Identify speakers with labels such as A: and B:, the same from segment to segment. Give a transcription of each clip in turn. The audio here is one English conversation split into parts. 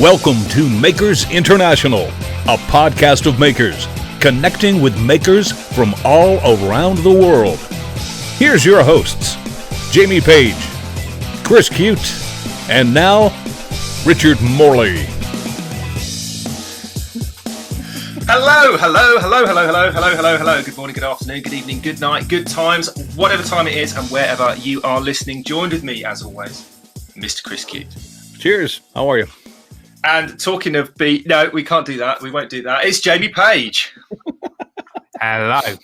A: Welcome to Makers International, a podcast of makers, connecting with makers from all around the world. Here's your hosts, Jamie Page, Chris Cute, and now, Richard Morley.
B: Hello. Good morning, good afternoon, good evening, good night, good times, whatever time it is and wherever you are listening. Joined with me, as always, Mr. Chris Cute.
A: Cheers. How are you?
B: And talking of no, we can't do that. We won't do that. It's Jamie Page.
C: Hello.
B: How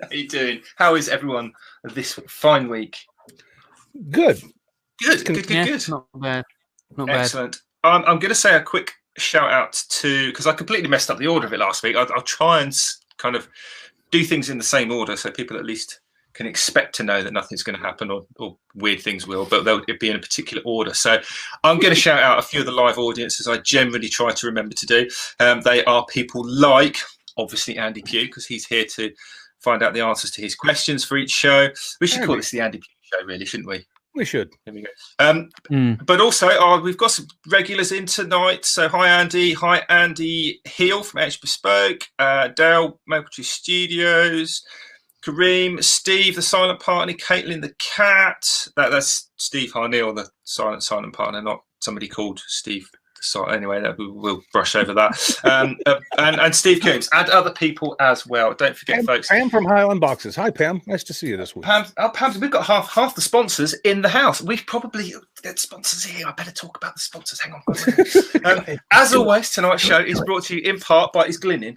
B: are you doing? How is everyone this fine week?
A: Good.
B: Good.
C: Not bad.
B: Excellent. I'm going to say a quick shout out to, because I completely messed up the order of it last week. I'll try and kind of do things in the same order so people at least can expect to know that nothing's going to happen or weird things will, but they'll be in a particular order. So I'm going to shout out a few of the live audiences I generally try to remember to do. They are people like, obviously, Andy Pugh, because he's here to find out the answers to his questions for each show. We should call this the Andy Pugh Show, really, shouldn't we?
A: We should.
B: There we go. But also, we've got some regulars in tonight. So hi, Andy. Hi, Andy Heel from Edge Bespoke. Dale, Maple Tree Studios. Kareem, Steve, the silent partner, Caitlin, the cat. That's Steve Harneal, the silent partner, not somebody called Steve. Anyway, we'll brush over that. And Steve Coombs, and other people as well. Don't forget, folks.
A: Pam from Highland Boxes. Hi, Pam. Nice to see you this week.
B: Pam, we've got half the sponsors in the house. We've probably got sponsors here. I better talk about the sponsors. Hang on. As always, tonight's show is brought to you in part by Is Glyn in?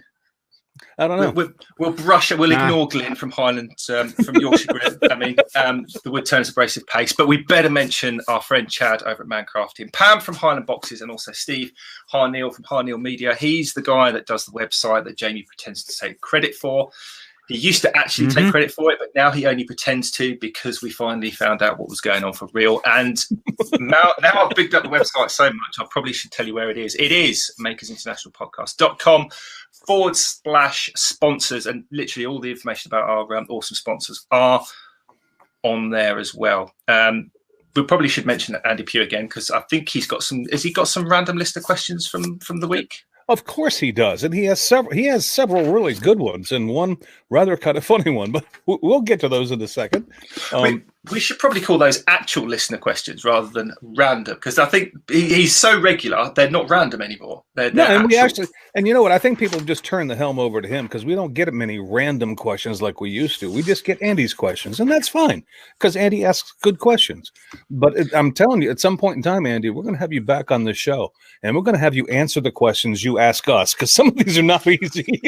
A: I don't know.
B: We'll ignore Glyn from Highland, from Yorkshire Grit. I mean, the wood turns abrasive paste, but we better mention our friend Chad over at Mancrafting, Pam from Highland Boxes, and also Steve Harneal from Harneal Media. He's the guy that does the website that Jamie pretends to take credit for. He used to actually take credit for it, but now he only pretends to because we finally found out what was going on for real. And now I've bigged up the website so much, I probably should tell you where it is. It is makersinternationalpodcast.com/sponsors, and literally all the information about our awesome sponsors are on there as well. We probably should mention Andy Pugh again because I think he's got some. Has he got some random list of questions from the week? Of
A: course he does, and he has several really good ones, and one rather kind of funny one. But we'll get to those in a second.
B: We should probably call those actual listener questions rather than random, because I think he's so regular they're not random anymore. They're
A: and you know what? I think people just turn the helm over to him because we don't get many random questions like we used to. We just get Andy's questions, and that's fine because Andy asks good questions. But I'm telling you, at some point in time, Andy, we're going to have you back on the show, and we're going to have you answer the questions you ask us because some of these are not easy.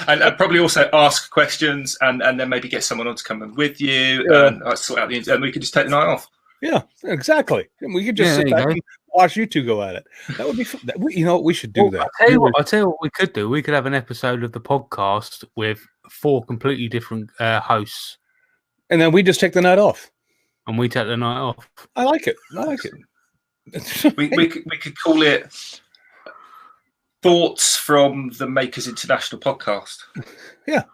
B: and probably also ask questions, and then maybe get someone on to come in with you. And sort out and we could just take the night off.
A: Yeah, exactly. And we could just sit back and watch you two go at it. That would be fun. We should do that.
C: I'll tell you what we could do. We could have an episode of the podcast with 4 completely different hosts.
A: And then we just take the night off.
C: And we take the night off.
A: I like it.
B: we could call it Thoughts from the Makers International podcast.
A: Yeah.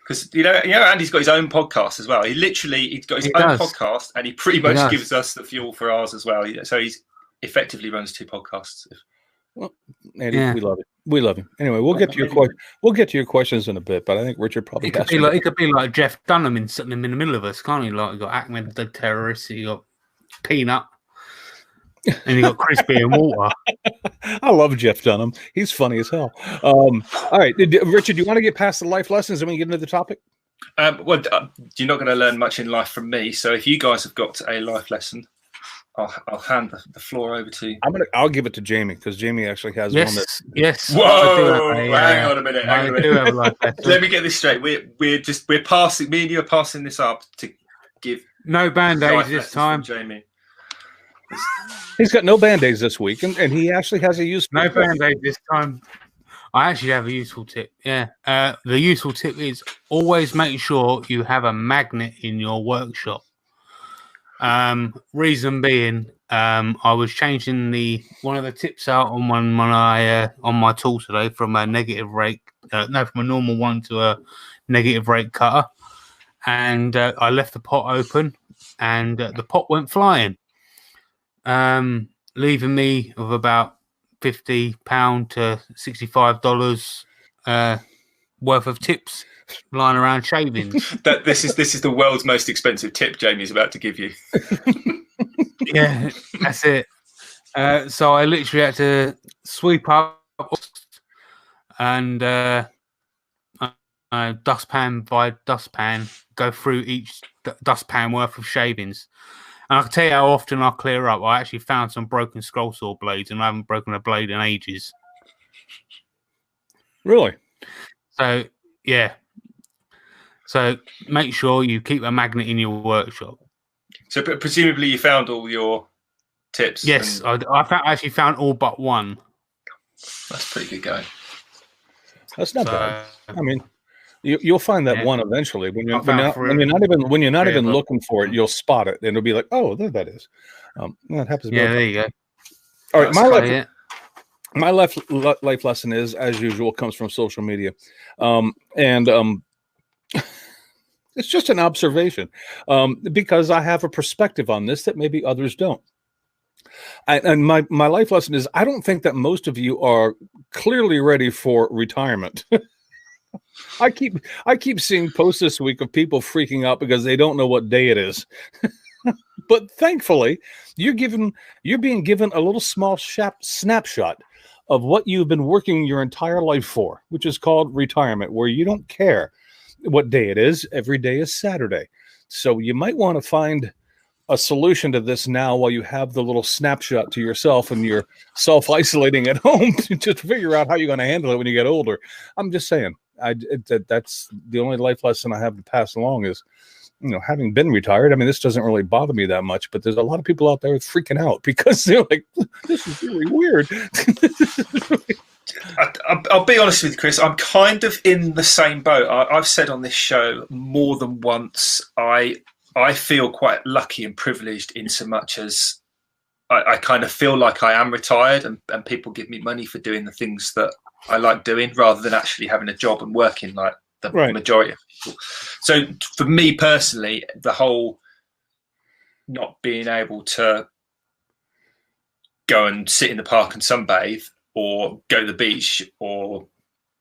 B: Because Andy's got his own podcast as well. He's got his own podcast, and he pretty much gives us the fuel for ours as well. So he's effectively runs 2 podcasts.
A: Well, Andy, we love him. Anyway, we'll get to your questions in a bit. But I think Richard probably
C: it could be like Jeff Dunham sitting in the middle of us, can't he? Like you got Ahmed the terrorist, you got Peanut, and you got Crispy and Water.
A: I love Jeff Dunham. He's funny as hell. All right, Richard, do you want to get past the life lessons and we get into the topic?
B: Well, you're not going to learn much in life from me. So if you guys have got a life lesson, I'll hand the floor over to you.
A: I'll give it to Jamie because Jamie actually has one.
C: Yes.
B: Whoa! Hang on a minute. Let me get this straight. We're passing. Me and you are passing this up to give
C: no band-aids this time,
B: Jamie.
A: He's got no band-aids this week, and he actually has a useful
C: no band-aid this time. I actually have a useful tip. Yeah. The useful tip is always make sure you have a magnet in your workshop. Reason being, I was changing one of the tips out on on my tool today from a negative rate, from a normal one to a negative rate cutter, and I left the pot open, and the pot went flying. Leaving me with about £50 to $65 worth of tips lying around shavings.
B: This is the world's most expensive tip Jamie's about to give you.
C: Yeah, that's it. So I literally had to sweep up and dustpan by dustpan, go through each dustpan worth of shavings. And I can tell you how often I clear up. I actually found some broken scroll saw blades, and I haven't broken a blade in ages.
A: Really?
C: So, yeah. So make sure you keep a magnet in your workshop.
B: So presumably you found all your tips.
C: Yes, I actually found all but one.
B: That's pretty good going.
A: That's not bad. I mean, you'll find that one eventually when you're not even looking for it. You'll spot it, and it'll be like, oh, there that is. That happens.
C: Yeah, there you go.
A: All right, my life lesson is, as usual, comes from social media, and it's just an observation, because I have a perspective on this that maybe others don't. And my life lesson is, I don't think that most of you are clearly ready for retirement. I keep seeing posts this week of people freaking out because they don't know what day it is. But thankfully, you're being given a little small snapshot of what you've been working your entire life for, which is called retirement, where you don't care what day it is. Every day is Saturday. So you might want to find a solution to this now while you have the little snapshot to yourself and you're self-isolating at home to just figure out how you're going to handle it when you get older. I'm just saying, that's the only life lesson I have to pass along is, having been retired. I mean, this doesn't really bother me that much, but there's a lot of people out there freaking out because they're like, this is really weird.
B: I'll be honest with you, Chris. I'm kind of in the same boat. I've said on this show more than once, I feel quite lucky and privileged in so much as I kind of feel like I am retired and people give me money for doing the things that I like doing rather than actually having a job and working like the majority of people. So for me personally, the whole not being able to go and sit in the park and sunbathe or go to the beach or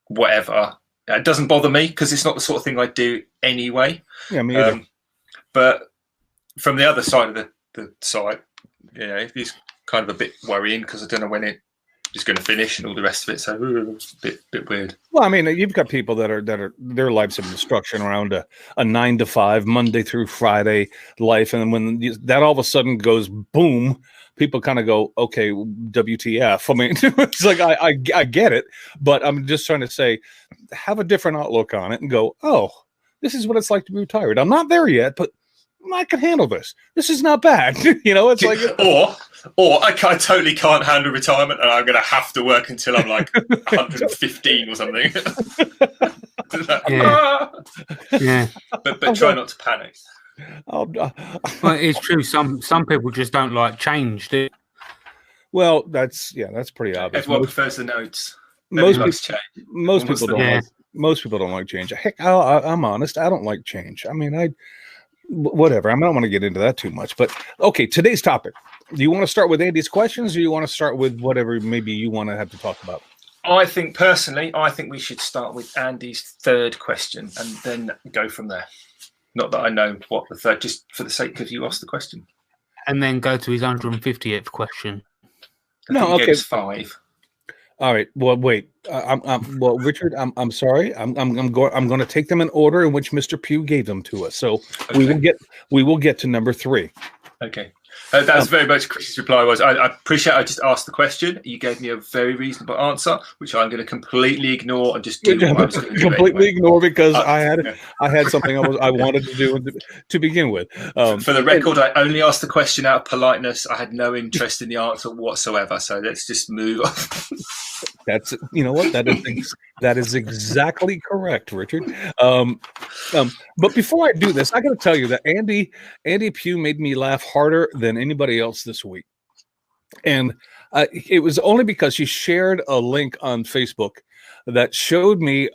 B: whatever, it doesn't bother me because it's not the sort of thing I do anyway.
A: Yeah, me either.
B: But from the other side of the site, it's kind of a bit worrying because I don't know when it is going to finish and all the rest of it. So it's a bit weird.
A: Well, I mean, you've got people that are their lives have been structured around a 9 to 5 Monday through Friday life, and when that all of a sudden goes boom, people kind of go, okay, WTF? I mean, it's like I get it, but I'm just trying to say, have a different outlook on it and go, oh, this is what it's like to be retired. I'm not there yet, but I can handle this. This is not bad. It's like,
B: or I totally can't handle retirement, and I'm going to have to work until I'm like 115 or something.
C: Yeah.
B: But try not to panic.
C: Well, it's true. Some people just don't like change, do you?
A: Well, that's pretty obvious.
B: Everyone prefers the notes.
A: Most people don't like change. Heck, I'm honest. I don't like change. I mean, whatever. I don't want to get into that too much. But okay, today's topic. Do you want to start with Andy's questions, or do you want to start with whatever maybe you want to have to talk about?
B: I think we should start with Andy's third question and then go from there. Not that I know what the third, just for the sake of you asked the question.
C: And then go to his 150th question.
B: Okay. 5.
A: All right. Well, wait. Richard, I'm sorry. I'm going to take them in order in which Mr. Pugh gave them to us. So okay. we will get to number 3.
B: Okay. That was very much Chris's reply was, I appreciate I just asked the question. You gave me a very reasonable answer, which I'm going to completely ignore and just do what I was going to do
A: completely anyway. Ignore because I had something I wanted to do to begin with.
B: For the record, I only asked the question out of politeness. I had no interest in the answer whatsoever. So let's just move on.
A: That's what that is exactly correct, Richard. But before I do this, I got to tell you that Andy Pugh made me laugh harder than anybody else this week, and it was only because she shared a link on Facebook that showed me.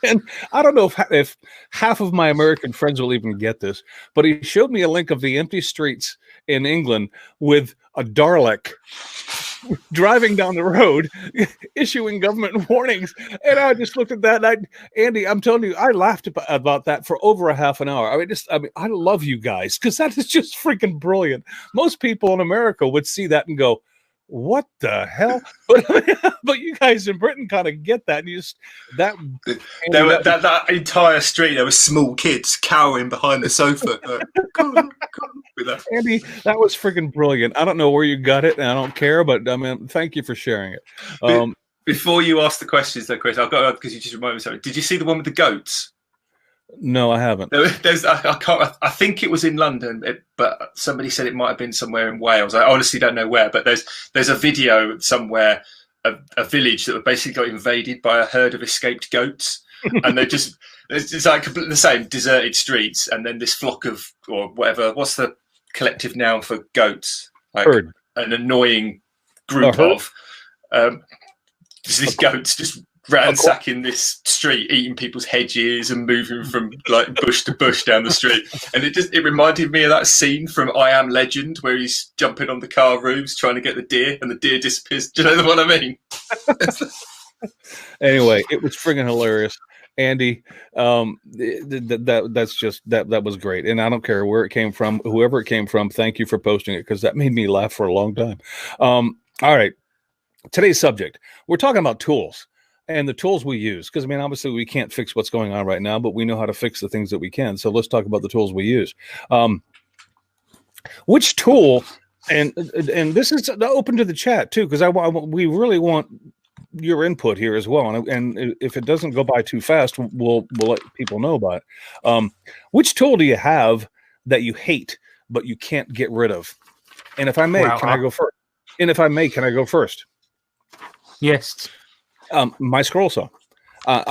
A: And I don't know if half of my American friends will even get this, but he showed me a link of the empty streets in England with a Dalek driving down the road, issuing government warnings. And I just looked at that. And Andy, I'm telling you, I laughed about that for over a half an hour. I mean, I love you guys because that is just freaking brilliant. Most people in America would see that and go, what the hell? But you guys in Britain kind of get that. And you just that
B: entire street, there were small kids cowering behind the sofa. With that.
A: Andy, that was freaking brilliant. I don't know where you got it, and I don't care, but I mean, thank you for sharing it.
B: Before you ask the questions, though, Chris, I've got because you just reminded me something. Did you see the one with the goats?
A: No, I haven't.
B: I think it was in London, but somebody said it might have been somewhere in Wales. I honestly don't know where, but there's a video somewhere, a village that basically got invaded by a herd of escaped goats, and it's like completely the same deserted streets, and then this flock of, or whatever, what's the collective noun for goats? Like
A: herd.
B: An annoying group of these goats just ransacking this street, eating people's hedges and moving from like bush to bush down the street. And it reminded me of that scene from I Am Legend where he's jumping on the car roofs trying to get the deer and the deer disappears. Do you know what I mean?
A: Anyway, it was friggin' hilarious. Andy, that's just that was great. And I don't care where it came from, whoever it came from, thank you for posting it because that made me laugh for a long time. All right. Today's subject, we're talking about tools. And the tools we use, because I mean, obviously we can't fix what's going on right now, but we know how to fix the things that we can. So let's talk about the tools we use. Which tool, and this is open to the chat too, because we really want your input here as well. And if it doesn't go by too fast, we'll let people know about it. Which tool do you have that you hate but you can't get rid of? And if I may, can I go first? And if I may, can I go first?
C: Yes.
A: My scroll saw. And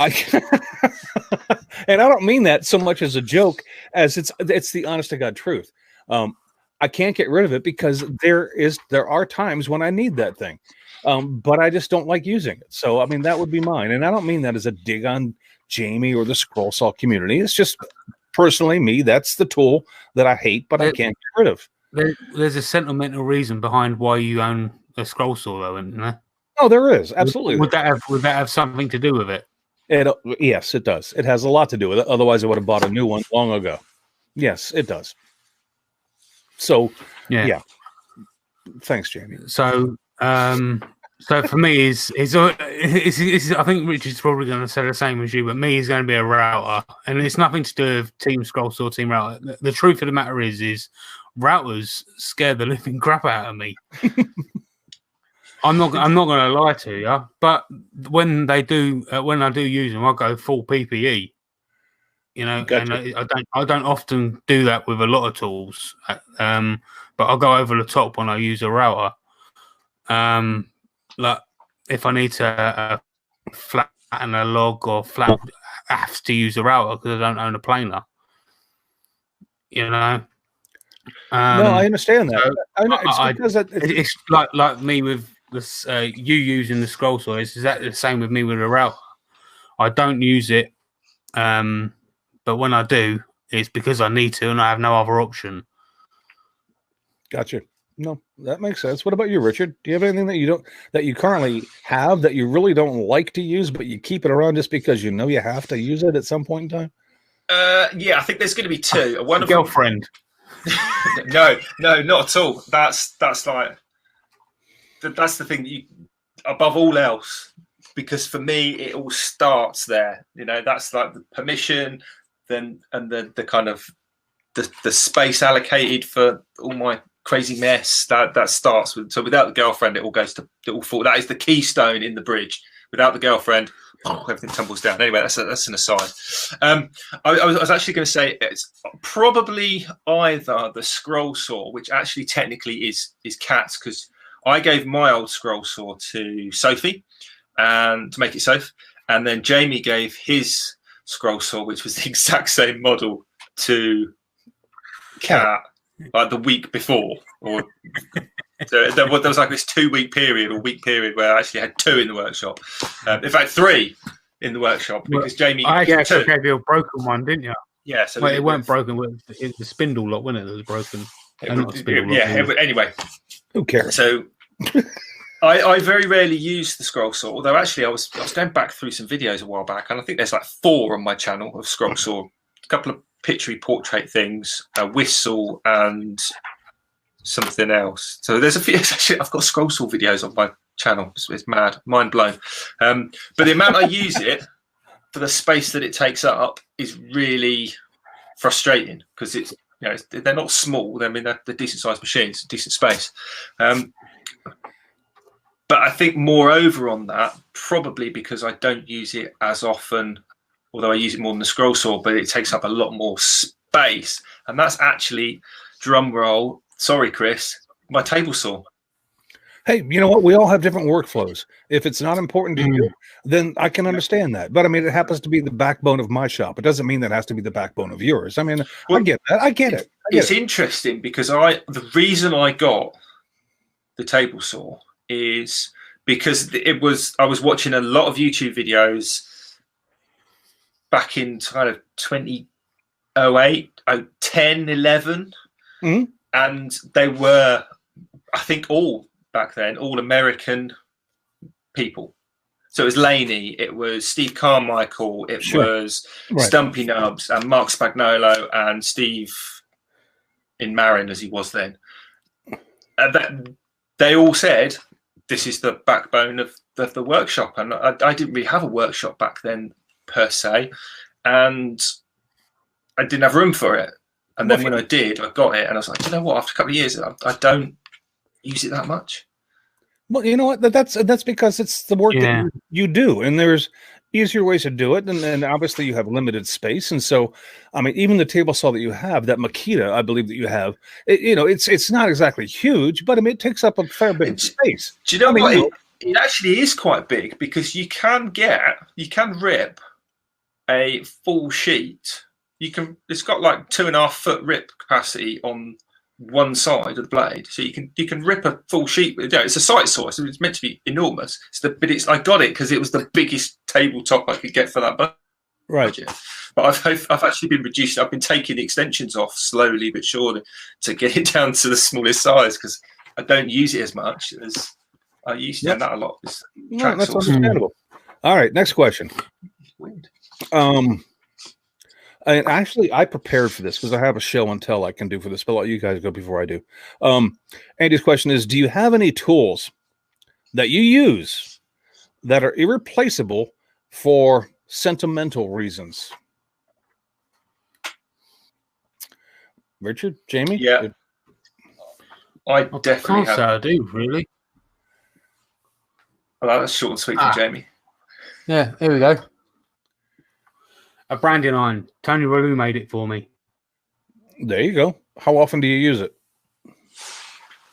A: I don't mean that so much as a joke as it's the honest to God truth. I can't get rid of it because there are times when I need that thing, but I just don't like using it. So I mean that would be mine, and I don't mean that as a dig on Jamie or the scroll saw community. It's just personally me. That's the tool that I hate, but I can't get rid of.
C: There's a sentimental reason behind why you own a scroll saw, though, isn't there?
A: Oh, there is absolutely.
C: Would that have something to do with it?
A: Yes, it does. It has a lot to do with it. Otherwise, I would have bought a new one long ago. Yes, it does. So yeah. Thanks, Jamie.
C: So for me, I think Richard's probably going to say the same as you, but me is going to be a router, and it's nothing to do with Team Scroll Saw, Team Router. The truth of the matter is routers scare the living crap out of me. I'm not going to lie to you, but when I do use them, I go full PPE. You know, gotcha. And I don't often do that with a lot of tools, but I'll go over the top when I use a router. Like if I need to flatten a log or I have to use a router because I don't own a planer. You know.
A: No, I understand that.
C: So it's like me with this, you using the scroll saw. It's exactly the same with me with a router. I don't use it, but when I do, it's because I need to and I have no other option.
A: Gotcha. No, that makes sense. What about you, Richard? Do you have anything that you currently have that you really don't like to use, but you keep it around just because you know you have to use it at some point in time?
B: Yeah, I think there's going to be two. One of
C: girlfriend.
B: No, not at all. That's like that's the thing that you, above all else, because for me it all starts there. You know, that's like the permission, then and the kind of the space allocated for all my crazy mess that starts with. So without the girlfriend, it all fall. That is the keystone in the bridge. Without the girlfriend, everything tumbles down. Anyway, that's an aside. I was actually going to say it's probably either the scroll saw, which actually technically is Kat's, because I gave my old scroll saw to Sophie and to make it safe, and then Jamie gave his scroll saw, which was the exact same model, to Kat like the week before, or so there was like this 2 week period or week period where I actually had two in the workshop. In fact, three in the workshop because Jamie.
C: I actually gave you a broken one, didn't you?
B: Yeah. So
C: it weren't broken. It was the spindle lock, wasn't it? That was broken.
B: Anyway,
A: who cares?
B: So I very rarely use the scroll saw, although actually I was going back through some videos a while back, and I think there's like 4 on my channel of scroll saw, a couple of picture portrait things, a whistle, and something else. So there's a few. Actually, I've got scroll saw videos on my channel. It's mad, mind blown. But the amount I use it for the space that it takes up is really frustrating because it's, you know, they're not small. I mean, they're decent sized machines, decent space. But I think moreover on that, probably because I don't use it as often, although I use it more than the scroll saw, but it takes up a lot more space. And that's actually, drum roll, sorry, Chris, my table saw.
A: Hey, you know what? We all have different workflows. If it's not important to you, then I can understand that. But I mean, it happens to be the backbone of my shop. It doesn't mean that has to be the backbone of yours. I mean, well, I get that. I get it.
B: It's interesting because the reason I got the table saw is because I was watching a lot of YouTube videos back in kind of 2008, 10, 11, and they were, I think, all back then, all American people. So it was Laney, it was Steve Carmichael, it was Stumpy Nubs and Mark Spagnolo and Steve in Marin as he was then. And that they all said, this is the backbone of the workshop. And I didn't really have a workshop back then per se. And I didn't have room for it. And then when I did, I got it. And I was like, you know what? After a couple of years, I don't use it that much.
A: Well, you know what? That's because it's the work that you do. And there's easier ways to do it. And then obviously you have limited space. And so, I mean, even the table saw that you have, that Makita, I believe that you have, it's not exactly huge, but I mean, it takes up a fair bit of space.
B: Do you know what? It actually is quite big because you can rip a full sheet. It's got like 2.5 foot rip capacity on one side of the blade, so you can rip a full sheet. It's a sight saw, so it's meant to be enormous. I got it because it was the biggest tabletop I could get for that budget.
A: Right.
B: But I've actually been reduced. I've been taking the extensions off slowly but surely to get it down to the smallest size because I don't use it as much as I used to. And that a lot.
A: No, that's understandable. All right, next question.
B: Weird.
A: And actually, I prepared for this because I have a show and tell I can do for this, but I'll let you guys go before I do. Andy's question is, do you have any tools that you use that are irreplaceable for sentimental reasons? Richard, Jamie?
B: Yeah. I definitely have.
C: I do, really.
B: Well, that's short and sweet from Jamie.
C: Yeah, here we go. A branding iron. Tony Relu made it for me.
A: There you go. How often do you use it?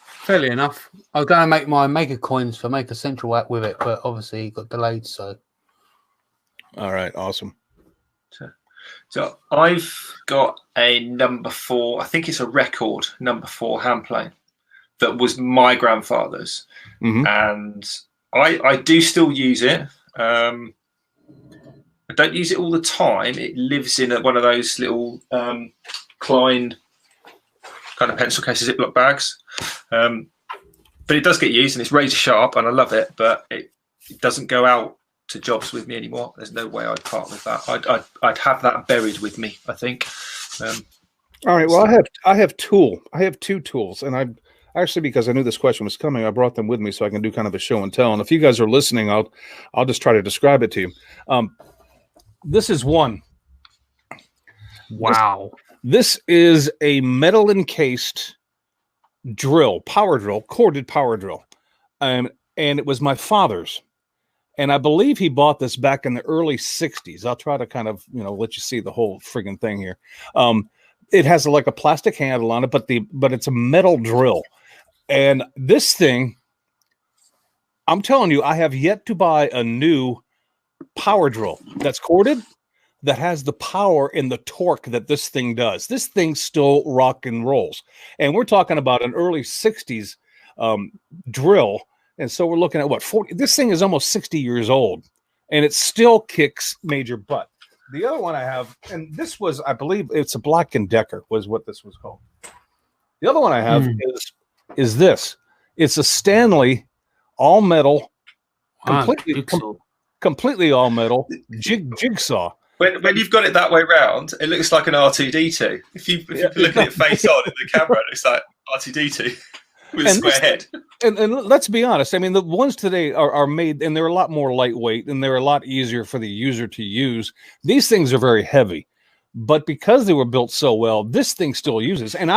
C: Fairly enough. I was going to make my Maker coins for Maker Central app with it, but obviously it got delayed, so.
A: All right, awesome.
B: So I've got a number 4, I think it's a record number 4 hand plane that was my grandfather's. And I do still use it. I don't use it all the time. It lives in one of those little Klein kind of pencil case Ziploc bags. But it does get used and it's razor sharp and I love it, but it doesn't go out to jobs with me anymore. There's no way I'd part with that. I'd have that buried with me, I think.
A: All right. Well, I have two tools, and I actually, because I knew this question was coming, I brought them with me so I can do kind of a show and tell. And if you guys are listening, I'll just try to describe it to you. This is one.
C: Wow.
A: This is a metal encased drill, power drill, corded power drill. And it was my father's. And I believe he bought this back in the early 60s. I'll try to kind of, let you see the whole friggin' thing here. It has like a plastic handle on it, but it's a metal drill. And this thing, I'm telling you, I have yet to buy a new power drill that's corded that has the power and the torque that this thing does. This thing still rock and rolls. And we're talking about an early 60s drill. And so we're looking at 40. This thing is almost 60 years old and it still kicks major butt. The other one I have, and this was, I believe it's a Black & Decker was what this was called. The other one I have is this. It's a Stanley all metal,
C: Jigsaw.
A: completely all metal jigsaw.
B: When you've got it that way round, it looks like an R2D2. If you look at it face on in the camera, it looks like R2D2 with a square head.
A: And let's be honest. I mean, the ones today are made, and they're a lot more lightweight, and they're a lot easier for the user to use. These things are very heavy, but because they were built so well, this thing still uses. And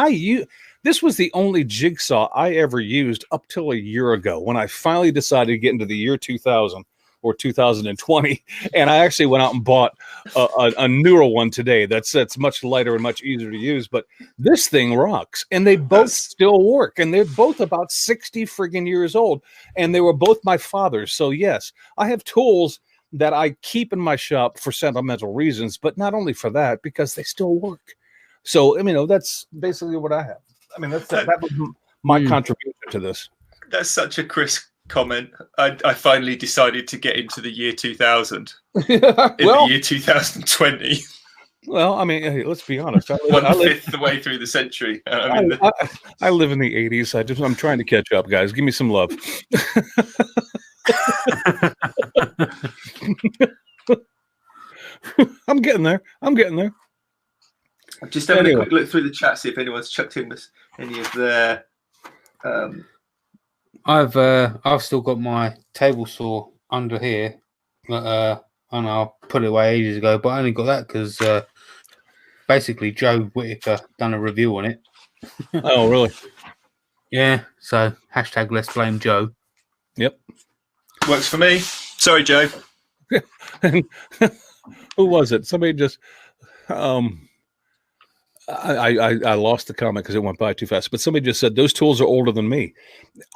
A: this was the only jigsaw I ever used up till a year ago when I finally decided to get into the year 2000. Or 2020, and I actually went out and bought a newer one today that's much lighter and much easier to use. But this thing rocks, and they both still work, and they're both about 60 friggin' years old, and they were both my father's. So yes, I have tools that I keep in my shop for sentimental reasons, but not only for that, because they still work. So I mean, that's basically what I have. I mean, that was my contribution to this.
B: That's such a crisp comment. I finally decided to get into the year 2000 in the year 2020.
A: Well, I mean, hey, let's be honest.
B: One fifth the way through the century.
A: I live in the 80s. I'm trying to catch up, guys. Give me some love. I'm getting there. I'm just having a quick look through the chat, see if anyone's chucked in with any of their.
C: I've still got my table saw under here, but and I put it away ages ago. But I only got that because basically Joe Whittaker done a review on it.
A: Oh, really?
C: Yeah. So hashtag let's blame Joe.
A: Yep.
B: Works for me. Sorry, Joe.
A: Who was it? Somebody just. I lost the comment because it went by too fast. But somebody just said those tools are older than me.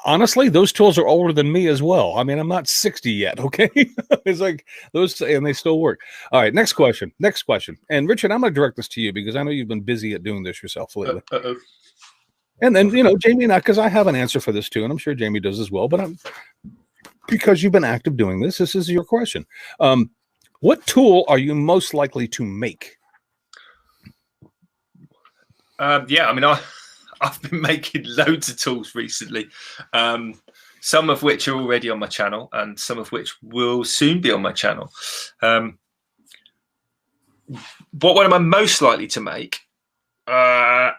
A: Honestly, those tools are older than me as well. I mean, I'm not 60 yet. Okay, it's like those, and they still work. All right, next question. And Richard, I'm going to direct this to you because I know you've been busy at doing this yourself lately. And then Jamie and I, because I have an answer for this too, and I'm sure Jamie does as well. But because you've been active doing this, this is your question. What tool are you most likely to make?
B: Yeah, I mean, I've been making loads of tools recently, some of which are already on my channel and some of which will soon be on my channel. What am I most likely to make? Not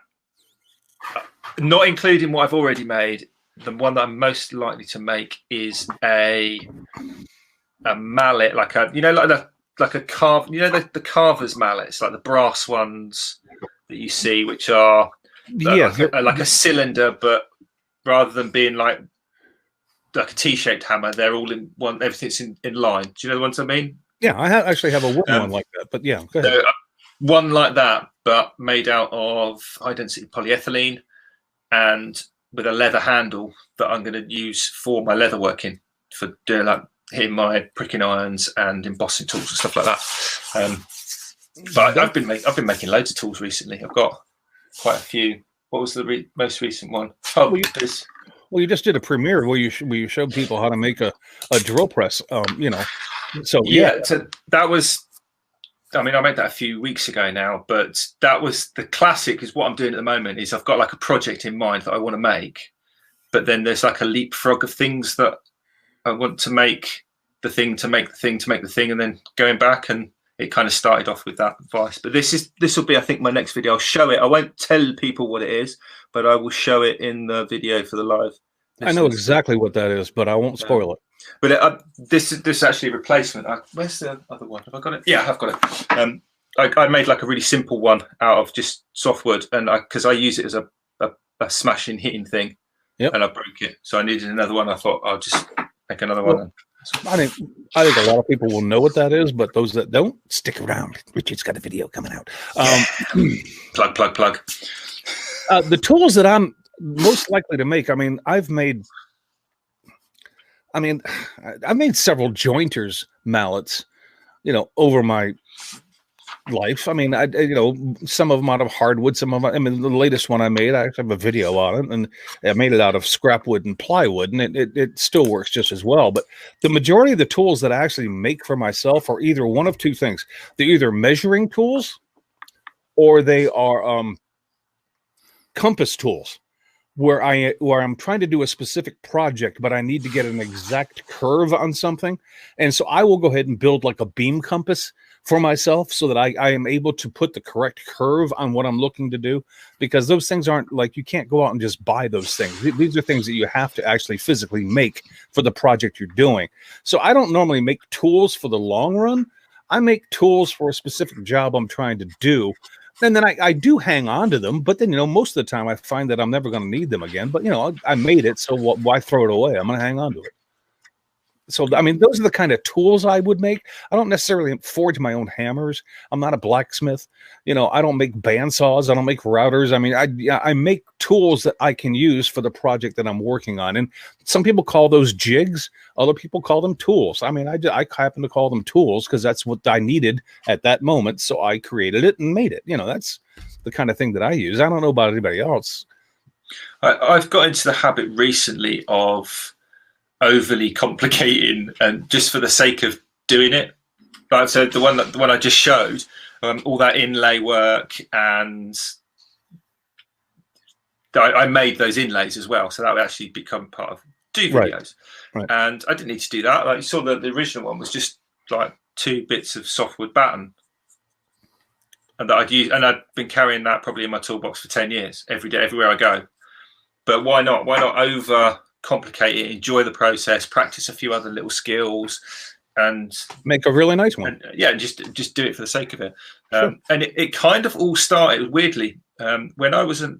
B: including what I've already made, the one that I'm most likely to make is a mallet, like a carve, the carver's mallets, like the brass ones that you see, which are like a cylinder, but rather than being like a T-shaped hammer, they're all in one. Everything's in line. Do you know the ones I mean?
A: Yeah, I actually have a wooden one like that. But yeah, go ahead.
B: So, one like that, but made out of high density polyethylene and with a leather handle that I'm going to use for my leather working, for doing like hitting my pricking irons and embossing tools and stuff like that. But I've been making loads of tools recently. I've got quite a few. What was the most recent one? Oh,
A: well, you just did a premiere where you showed people how to make a drill press. So
B: yeah. So that was. I mean, I made that a few weeks ago now, but that was the classic. Is what I'm doing at the moment. Is I've got like a project in mind that I want to make, but then there's like a leapfrog of things that I want to make the thing to make the thing to make the thing, and then going back, and it kind of started off with that advice. But this will be, I think, my next video. I'll show it. I won't tell people what it is, but I will show it in the video for the live.
A: I know exactly what that is, but I won't spoil it.
B: But this is actually a replacement. Where's the other one? Have I got it? Yeah, I've got it. I made like a really simple one out of just softwood, and because I use it as a smashing hitting thing.
A: Yep.
B: And I broke it, so I needed another one. I thought I'll just make another one.
A: I think a lot of people will know what that is, but those that don't, stick around. Richard's got a video coming out.
B: Plug.
A: The tools that I'm most likely to make, I mean, I've made several jointers mallets, over my life. I mean, some of them out of hardwood, some of them, I mean, the latest one I made, I have a video on it, and I made it out of scrap wood and plywood, and it still works just as well. But the majority of the tools that I actually make for myself are either one of two things. They're either measuring tools or they are compass tools. where I'm trying to do a specific project, but I need to get an exact curve on something. And so I will go ahead and build like a beam compass for myself so that I am able to put the correct curve on what I'm looking to do, because those things aren't like, you can't go out and just buy those things. These are things that you have to actually physically make for the project you're doing. So I don't normally make tools for the long run. I make tools for a specific job I'm trying to do. And then I do hang on to them, but then, most of the time I find that I'm never going to need them again. But, I made it, so why throw it away? I'm going to hang on to it. So, I mean, those are the kind of tools I would make. I don't necessarily forge my own hammers. I'm not a blacksmith. I don't make bandsaws. I don't make routers. I mean, I make tools that I can use for the project that I'm working on. And some people call those jigs. Other people call them tools. I mean, I happen to call them tools because that's what I needed at that moment. So I created it and made it. That's the kind of thing that I use. I don't know about anybody else.
B: I've got into the habit recently of overly complicating, and just for the sake of doing it. Like I said, the one I just showed, all that inlay work, and I made those inlays as well, so that would actually become part of videos. Right. And I didn't need to do that. Like you saw, the original one was just like 2 bits of softwood batten, and that I'd used, and I'd been carrying that probably in my toolbox for 10 years, every day, everywhere I go. But why not over complicate it, enjoy the process, practice a few other little skills, and
A: make a really nice one.
B: And just do it for the sake of it. Sure. And it kind of all started weirdly when I was at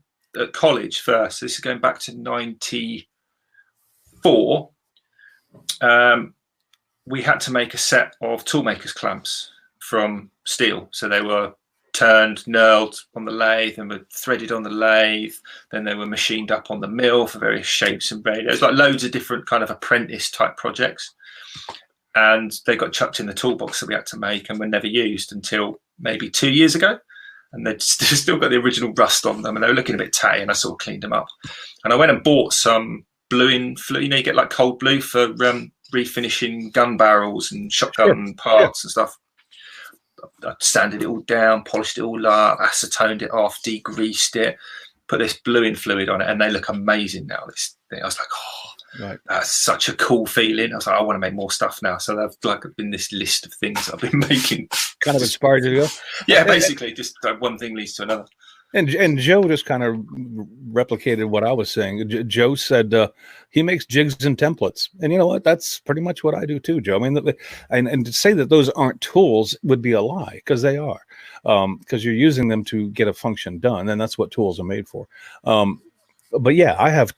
B: college first. This is going back to 94. We had to make a set of toolmakers clamps from steel, so they were turned, knurled on the lathe, and were threaded on the lathe. Then they were machined up on the mill for various shapes and radios, like loads of different kind of apprentice type projects. And they got chucked in the toolbox that we had to make, and were never used until maybe 2 years ago. And they'd still got the original rust on them, and they were looking a bit tatty, and I sort of cleaned them up. And I went and bought some bluing fluid. You get like cold blue for refinishing gun barrels and shotgun parts and stuff. I sanded it all down, polished it all up, acetoned it off, degreased it, put this bluing fluid on it, and they look amazing now. This thing, I was like, that's such a cool feeling. I was like, I want to make more stuff now. So I've been this list of things I've been making.
A: Kind of inspired you to go?
B: Yeah, basically, just one thing leads to another.
A: And Joe just kind of replicated what I was saying. Joe said he makes jigs and templates, and you know what? That's pretty much what I do too, Joe. I mean, and to say that those aren't tools would be a lie, because they are, because you're using them to get a function done, and that's what tools are made for. But yeah, I have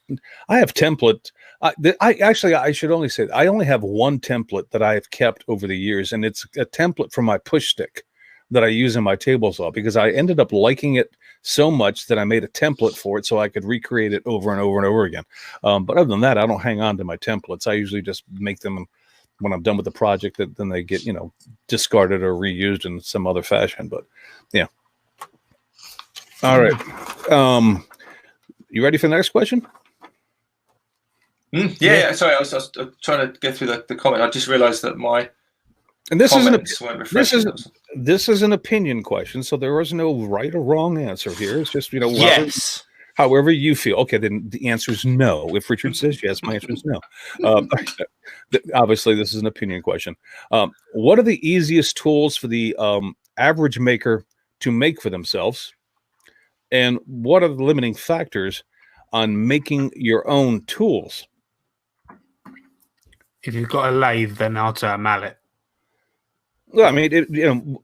A: template. I should only say that I only have one template that I have kept over the years, and it's a template for my push stick that I use in my table saw, because I ended up liking it so much that I made a template for it so I could recreate it over and over and over again. But other than that, I don't hang on to my templates. I usually just make them when I'm done with the project, that then they get, discarded or reused in some other fashion. But yeah. All right. You ready for the next question?
B: Yeah. Sorry, I was trying to go through the comment. I just realized that my
A: this is an opinion question, so there is no right or wrong answer here. It's just,
B: yes.
A: However you feel. Okay, then the answer is no. If Richard says yes, my answer is no. Obviously, this is an opinion question. What are the easiest tools for the average maker to make for themselves? And what are the limiting factors on making your own tools?
C: If you've got a lathe, then I'll say a mallet.
A: Well, I mean,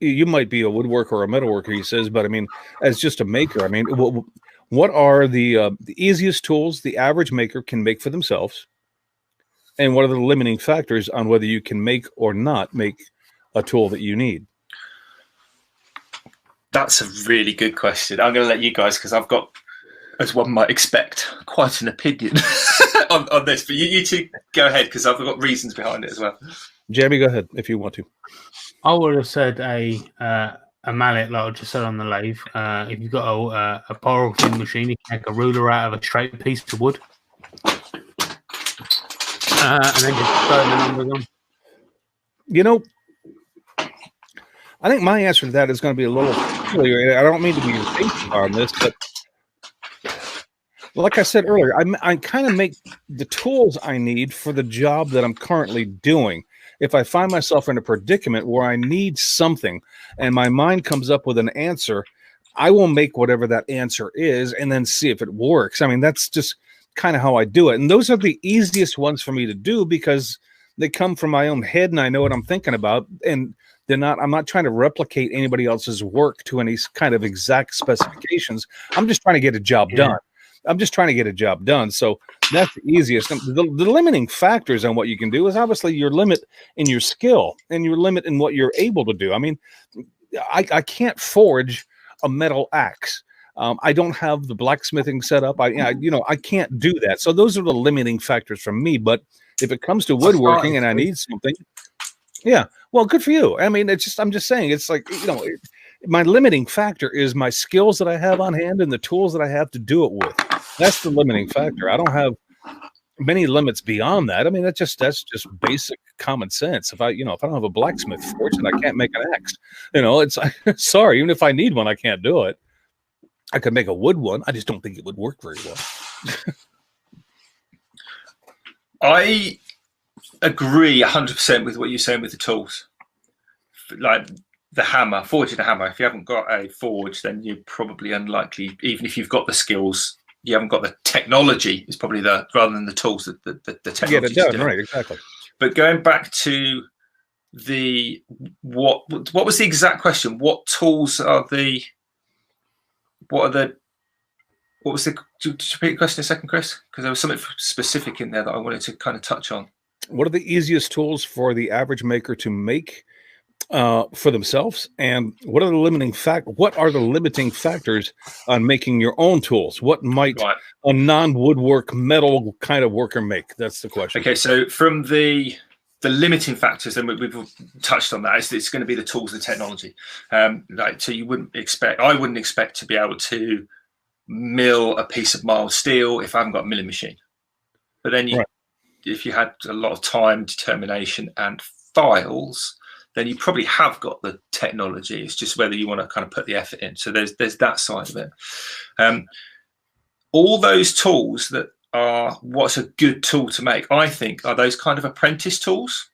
A: you might be a woodworker or a metalworker, he says, but I mean, as just a maker, I mean, what are the easiest tools the average maker can make for themselves? And what are the limiting factors on whether you can make or not make a tool that you need?
B: That's a really good question. I'm going to let you guys, because I've got, as one might expect, quite an opinion on this. But you two go ahead, because I've got reasons behind it as well.
A: Jamie, go ahead if you want to.
C: I would have said a mallet, like I just said on the lathe. If you've got a power thin machine, you can make a ruler out of a straight piece of wood, and then just throw the numbers on.
A: I think my answer to that is going to be a little peculiar. I don't mean to be evasive on this, but like I said earlier, I kind of make the tools I need for the job that I'm currently doing. If I find myself in a predicament where I need something and my mind comes up with an answer, I will make whatever that answer is and then see if it works. I mean, that's just kind of how I do it. And those are the easiest ones for me to do because they come from my own head and I know what I'm thinking about. And I'm not trying to replicate anybody else's work to any kind of exact specifications. I'm just trying to get a job done. I'm just trying to get a job done. So that's the easiest. The limiting factors on what you can do is obviously your limit in your skill and your limit in what you're able to do. I mean, I can't forge a metal axe. I don't have the blacksmithing set up. I can't do that. So those are the limiting factors for me. But if it comes to woodworking and I need something, yeah, well, good for you. I mean, I'm just saying, it's like, my limiting factor is my skills that I have on hand and the tools that I have to do it with. That's the limiting factor. I don't have many limits beyond that. I mean, that's just basic common sense. If I don't have a blacksmith forge, then I can't make an axe. It's sorry, even if I need one, I can't do it. I could make a wood one. I just don't think it would work very well.
B: I agree 100% with what you're saying with the tools. Like the hammer, forging a hammer. If you haven't got a forge, then you're probably unlikely, even if you've got the skills, you haven't got the technology. Is probably rather than the tools, the technology.
A: Get it done, right? Exactly.
B: But going back to what was the exact question? What tools are the? What was the? Did you repeat the question a second, Chris? Because there was something specific in there that I wanted to kind of touch on.
A: What are the easiest tools for the average maker to make for themselves, and what are the limiting factors on making your own tools? What might a non-woodwork metal kind of worker make? That's the question.
B: Okay, so from the limiting factors, then we've touched on that. It's going to be the tools, the technology. So I wouldn't expect to be able to mill a piece of mild steel if I haven't got a milling machine. But then if you had a lot of time, determination, and files, then you probably have got the technology. It's just whether you want to kind of put the effort in. So there's that side of it. All those tools that are what's a good tool to make, I think, are those kind of apprentice tools.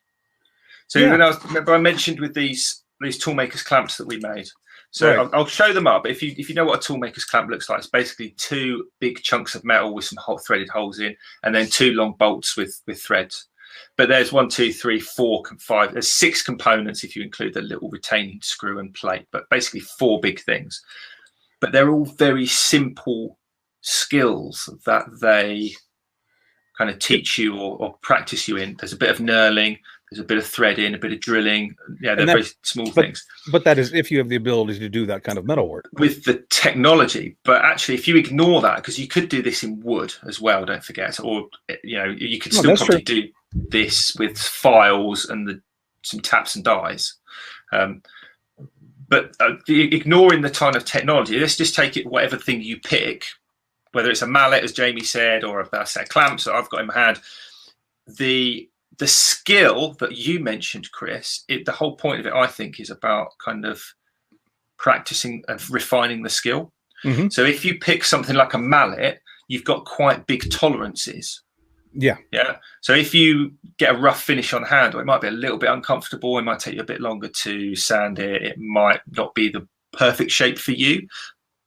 B: So remember I mentioned with these toolmakers clamps that we made. So I'll show them up. If you know what a toolmaker's clamp looks like, it's basically two big chunks of metal with some threaded holes in, and then two long bolts with threads. But there's 1, 2, 3, 4, 5. There's 6 components if you include the little retaining screw and plate. But basically 4 big things. But they're all very simple skills that they kind of teach you or practice you in. There's a bit of knurling. There's a bit of threading, a bit of drilling. Yeah, they're very small things.
A: But that is if you have the ability to do that kind of metal work.
B: With the technology. But actually, if you ignore that, because you could do this in wood as well, don't forget. Or, you could still probably do this with files and some taps and dies. But ignoring the kind of technology, let's just take it whatever thing you pick, whether it's a mallet, as Jamie said, or a set of clamps that I've got in my hand. The skill that you mentioned, Chris, the whole point of it, I think, is about kind of practicing and refining the skill. Mm-hmm. So if you pick something like a mallet, you've got quite big tolerances. Yeah. So if you get a rough finish on handle, it might be a little bit uncomfortable. It might take you a bit longer to sand it. It might not be the perfect shape for you,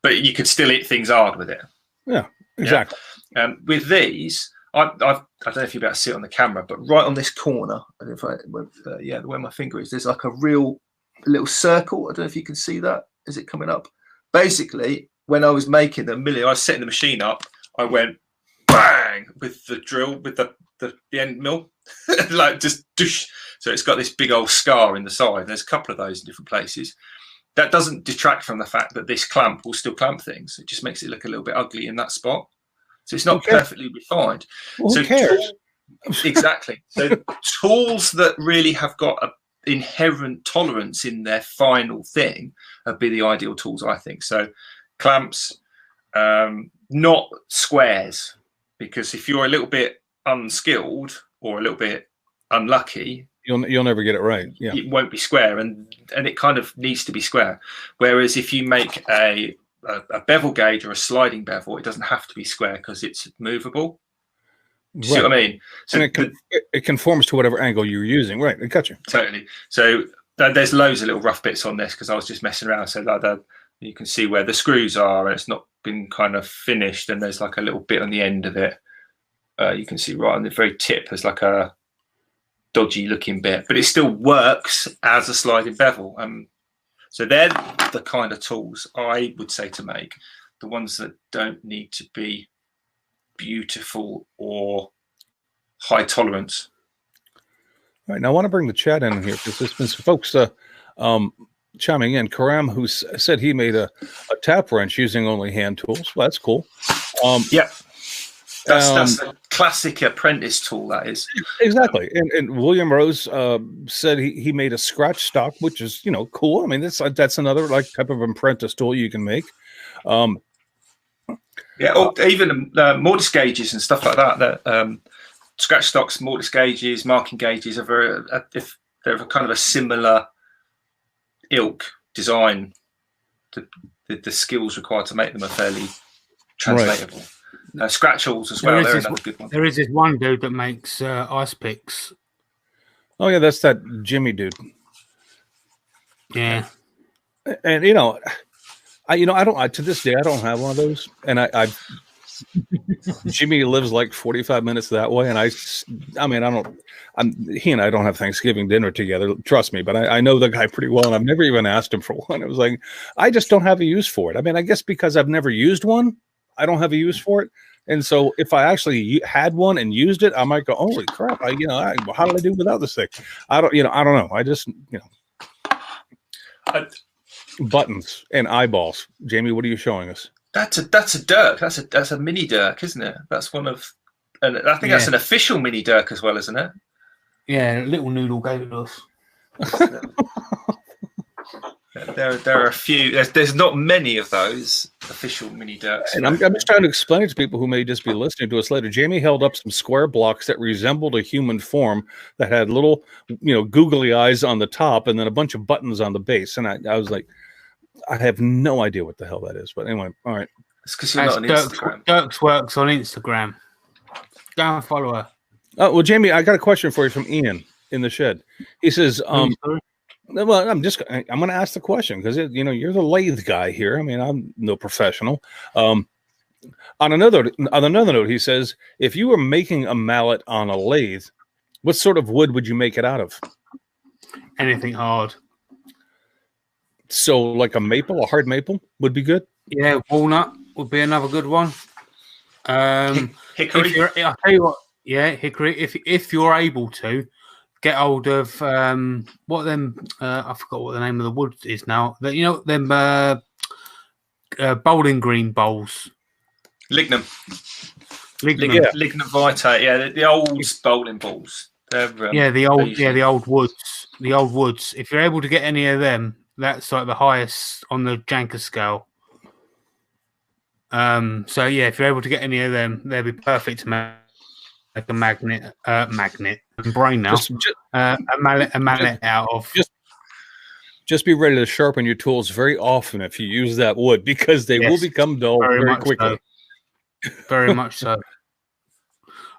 B: but you can still hit things hard with it.
A: Yeah, exactly.
B: Yeah? With these, I don't know if you'll be able to see it on the camera, but right on this corner, where my finger is, there's like a little circle. I don't know if you can see that. Is it coming up? Basically, when I was making the milling, I was setting the machine up. I went bang with the drill, with the end mill, like just doosh. So it's got this big old scar in the side. There's a couple of those in different places. That doesn't detract from the fact that this clamp will still clamp things. It just makes it look a little bit ugly in that spot. So it's not perfectly refined.
A: Well, who cares?
B: Exactly. So tools that really have got an inherent tolerance in their final thing would be the ideal tools, I think. So clamps, not squares, because if you're a little bit unskilled or a little bit unlucky,
A: you'll never get it right. Yeah,
B: it won't be square, and it kind of needs to be square. Whereas if you make a a bevel gauge or a sliding bevel, it doesn't have to be square because it's movable. Do you see what I mean? So
A: and it conforms to whatever angle you're using. Right. I got you.
B: Totally. So there's loads of little rough bits on this because I was just messing around. So you can see where the screws are and it's not been kind of finished. And there's like a little bit on the end of it. You can see right on the very tip, there's like a dodgy looking bit, but it still works as a sliding bevel. So they're the kind of tools I would say to make, the ones that don't need to be beautiful or high tolerance.
A: All right, now I want to bring the chat in here because there's been some folks chiming in. Karam, who said he made a tap wrench using only hand tools. Well, that's cool.
B: Yeah. That's a classic apprentice tool, that is.
A: Exactly. And William Rose said he made a scratch stock, which is, cool. I mean, that's another like type of apprentice tool you can make.
B: Yeah, or even mortise gauges and stuff like that. Scratch stocks, mortise gauges, marking gauges are if they're kind of a similar ilk design, the skills required to make them are fairly translatable. Right. Scratch tools as well. They're another good one.
C: There is this one dude that makes ice picks.
A: Oh yeah, that's that Jimmy dude.
C: Yeah,
A: and I don't. To this day, I don't have one of those. And I Jimmy lives like 45 minutes that way, and he and I don't have Thanksgiving dinner together. Trust me, but I know the guy pretty well, and I've never even asked him for one. It was like I just don't have a use for it. I mean, I guess because I've never used one, I don't have a use for it. And so if I actually had one and used it, I might go, holy crap, how did I do without this thing? I don't know. I just, buttons and eyeballs. Jamie, what are you showing us?
B: That's a Dirk. That's a mini Dirk, isn't it? That's one of, and I think that's an official mini Dirk as well, isn't it?
C: Yeah, Little Noodle gave it us.
B: There are a few. There's not many of those official mini Dirks.
A: And I'm just trying to explain it to people who may just be listening to us later. Jamie held up some square blocks that resembled a human form that had little, googly eyes on the top and then a bunch of buttons on the base. And I was like, I have no idea what the hell that is. But anyway, all right.
B: It's because you're not on Instagram.
C: Dirks works on Instagram. Go and follow her.
A: Oh, well, Jamie, I got a question for you from Ian in the shed. He says, well, I'm going to ask the question because, you're the lathe guy here. I mean, I'm no professional. On another note, he says, if you were making a mallet on a lathe, what sort of wood would you make it out of?
C: Anything hard.
A: So like a hard maple would be good?
C: Yeah, walnut would be another good one.
B: Hickory?
C: I'll tell you what, hickory. If you're able to, get hold of I forgot what the name of the wood is now. Them bowling green bowls.
B: Lignum vitae. Yeah, the old bowling balls.
C: The old woods. The old woods. If you're able to get any of them, that's like the highest on the Janker scale. So yeah, if you're able to get any of them, they'd be perfect to make a magnet. I'm brain now. A mallet out of. Just
A: be ready to sharpen your tools very often if you use that wood because they will become dull very quickly.
C: So. Very much so.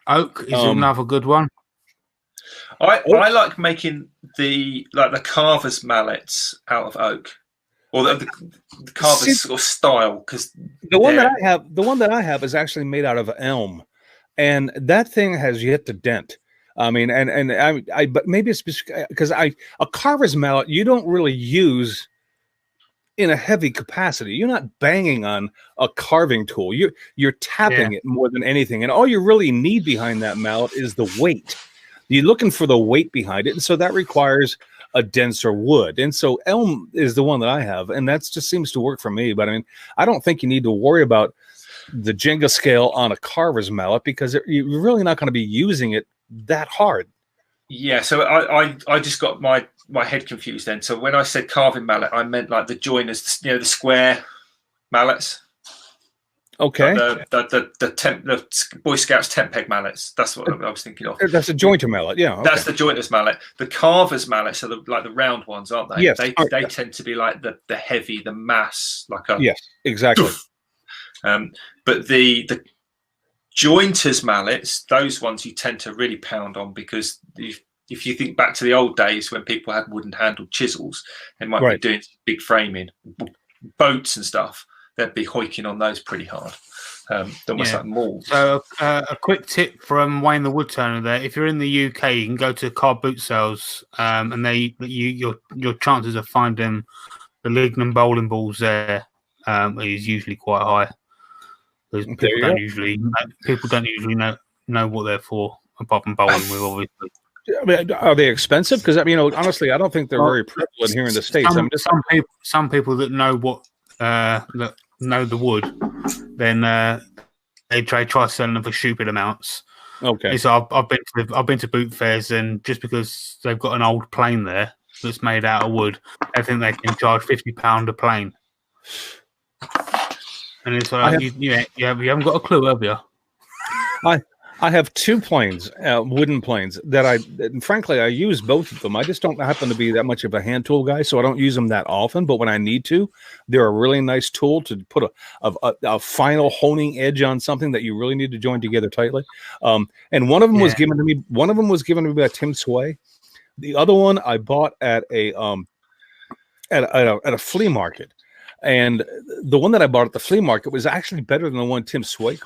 C: Oak is another good one.
B: I like making the carver's mallets out of oak, or the carver's sort of style. Because
A: the one that I have is actually made out of elm, and that thing has yet to dent. I mean, but maybe it's because a carver's mallet you don't really use in a heavy capacity. You're not banging on a carving tool. You're tapping it more than anything, and all you really need behind that mallet is the weight. You're looking for the weight behind it, and so that requires a denser wood. And so elm is the one that I have, and that just seems to work for me. But I mean, I don't think you need to worry about the Jenga scale on a carver's mallet because you're really not going to be using it that hard.
B: Yeah, so I just got my head confused then. So when I said carving mallet, I meant like the joiners, the square mallets.
A: Okay.
B: The Boy Scouts tent peg mallets. That's what I was thinking of.
A: That's a jointer mallet. Yeah. Okay.
B: That's the jointer's mallet. The carver's mallets are like the round ones, aren't they?
A: Yes.
B: They tend to be like the heavy, the mass, like a
A: yes, exactly.
B: But the jointer's mallets, those ones you tend to really pound on, because if you think back to the old days when people had wooden handled chisels, they might be doing big framing, boats and stuff. They'd be hoiking on those pretty hard. Almost like mauls.
C: So a quick tip from Wayne the Woodturner there: if you're in the UK, you can go to car boot sales, and your chances of finding the Lignum bowling balls there is usually quite high. Because people don't usually know what they're for, apart from bowling with, obviously.
A: I mean, are they expensive? Because honestly, I don't think they're very prevalent here in the States.
C: Some people that know what that know the wood, then they try selling them for stupid amounts.
A: Okay.
C: So I've been to boot fairs, and just because they've got an old plane there that's made out of wood, I think they can charge £50 a plane. And it's like you haven't got a clue, have you?
A: I have 2 planes, wooden planes frankly, I use both of them. I just don't happen to be that much of a hand tool guy, so I don't use them that often. But when I need to, they're a really nice tool to put a final honing edge on something that you really need to join together tightly. And one of them was given to me. One of them was given to me by Tim Sway. The other one I bought at a flea market. And the one that I bought at the flea market was actually better than the one Tim Sway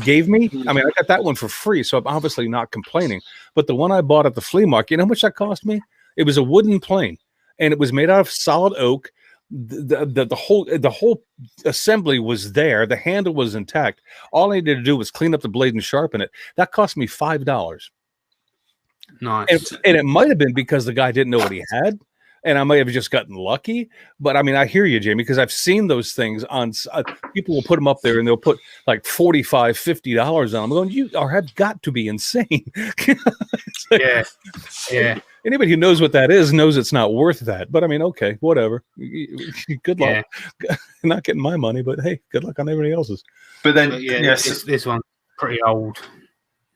A: gave me. I mean, I got that one for free, so I'm obviously not complaining. But the one I bought at the flea market, you know how much that cost me? It was a wooden plane, and it was made out of solid oak. The whole assembly was there. The handle was intact. All I needed to do was clean up the blade and sharpen it. That cost me $5.
C: Nice.
A: And it might have been because the guy didn't know what he had. And I might have just gotten lucky, but I mean, I hear you, Jamie, because I've seen those things on. People will put them up there, and they'll put like $45, $50 on them. I'm going, you have got to be insane.
B: Yeah.
A: Anybody who knows what that is knows it's not worth that. But I mean, okay, whatever. Good luck. Not getting my money, but hey, good luck on everybody else's.
B: But then,
C: this one's pretty old.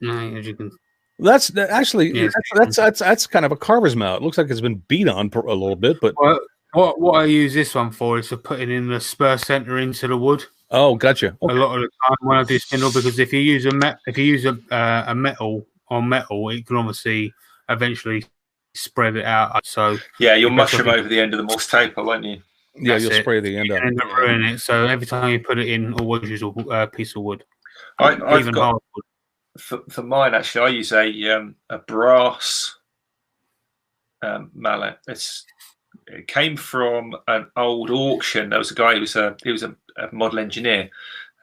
C: No, as you can.
A: That's kind of a carver's mallet. It looks like it's been beat on a little bit, but
C: what I use this one for is for putting in the spur center into the wood.
A: Oh, gotcha. Okay.
C: A lot of the time when I do spindle, because if you use a metal on metal, it can obviously eventually spread it out. So
B: you'll mushroom over the end of the Morse taper, won't you?
A: Yeah, you'll spray the end out.
C: End up ruining it. So every time you put it in, always use a piece of wood.
B: I've got hardwood. For mine, actually, I use a brass mallet. It came from an old auction. There was a guy who was a model engineer,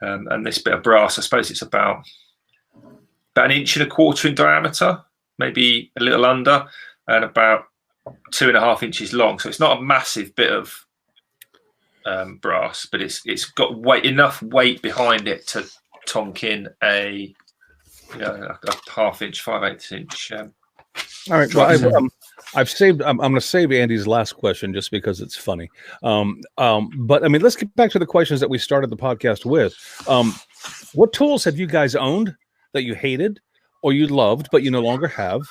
B: and this bit of brass, I suppose it's about 1.25 inches in diameter, maybe a little under, and about 2.5 inches long. So it's not a massive bit of brass, but it's got enough weight behind it to tonk in a 1/2 inch, 5/8 inch.
A: All right. Well, I've saved. I'm going to save Andy's last question just because it's funny. But I mean, let's get back to the questions that we started the podcast with. What tools have you guys owned that you hated or you loved but you no longer have?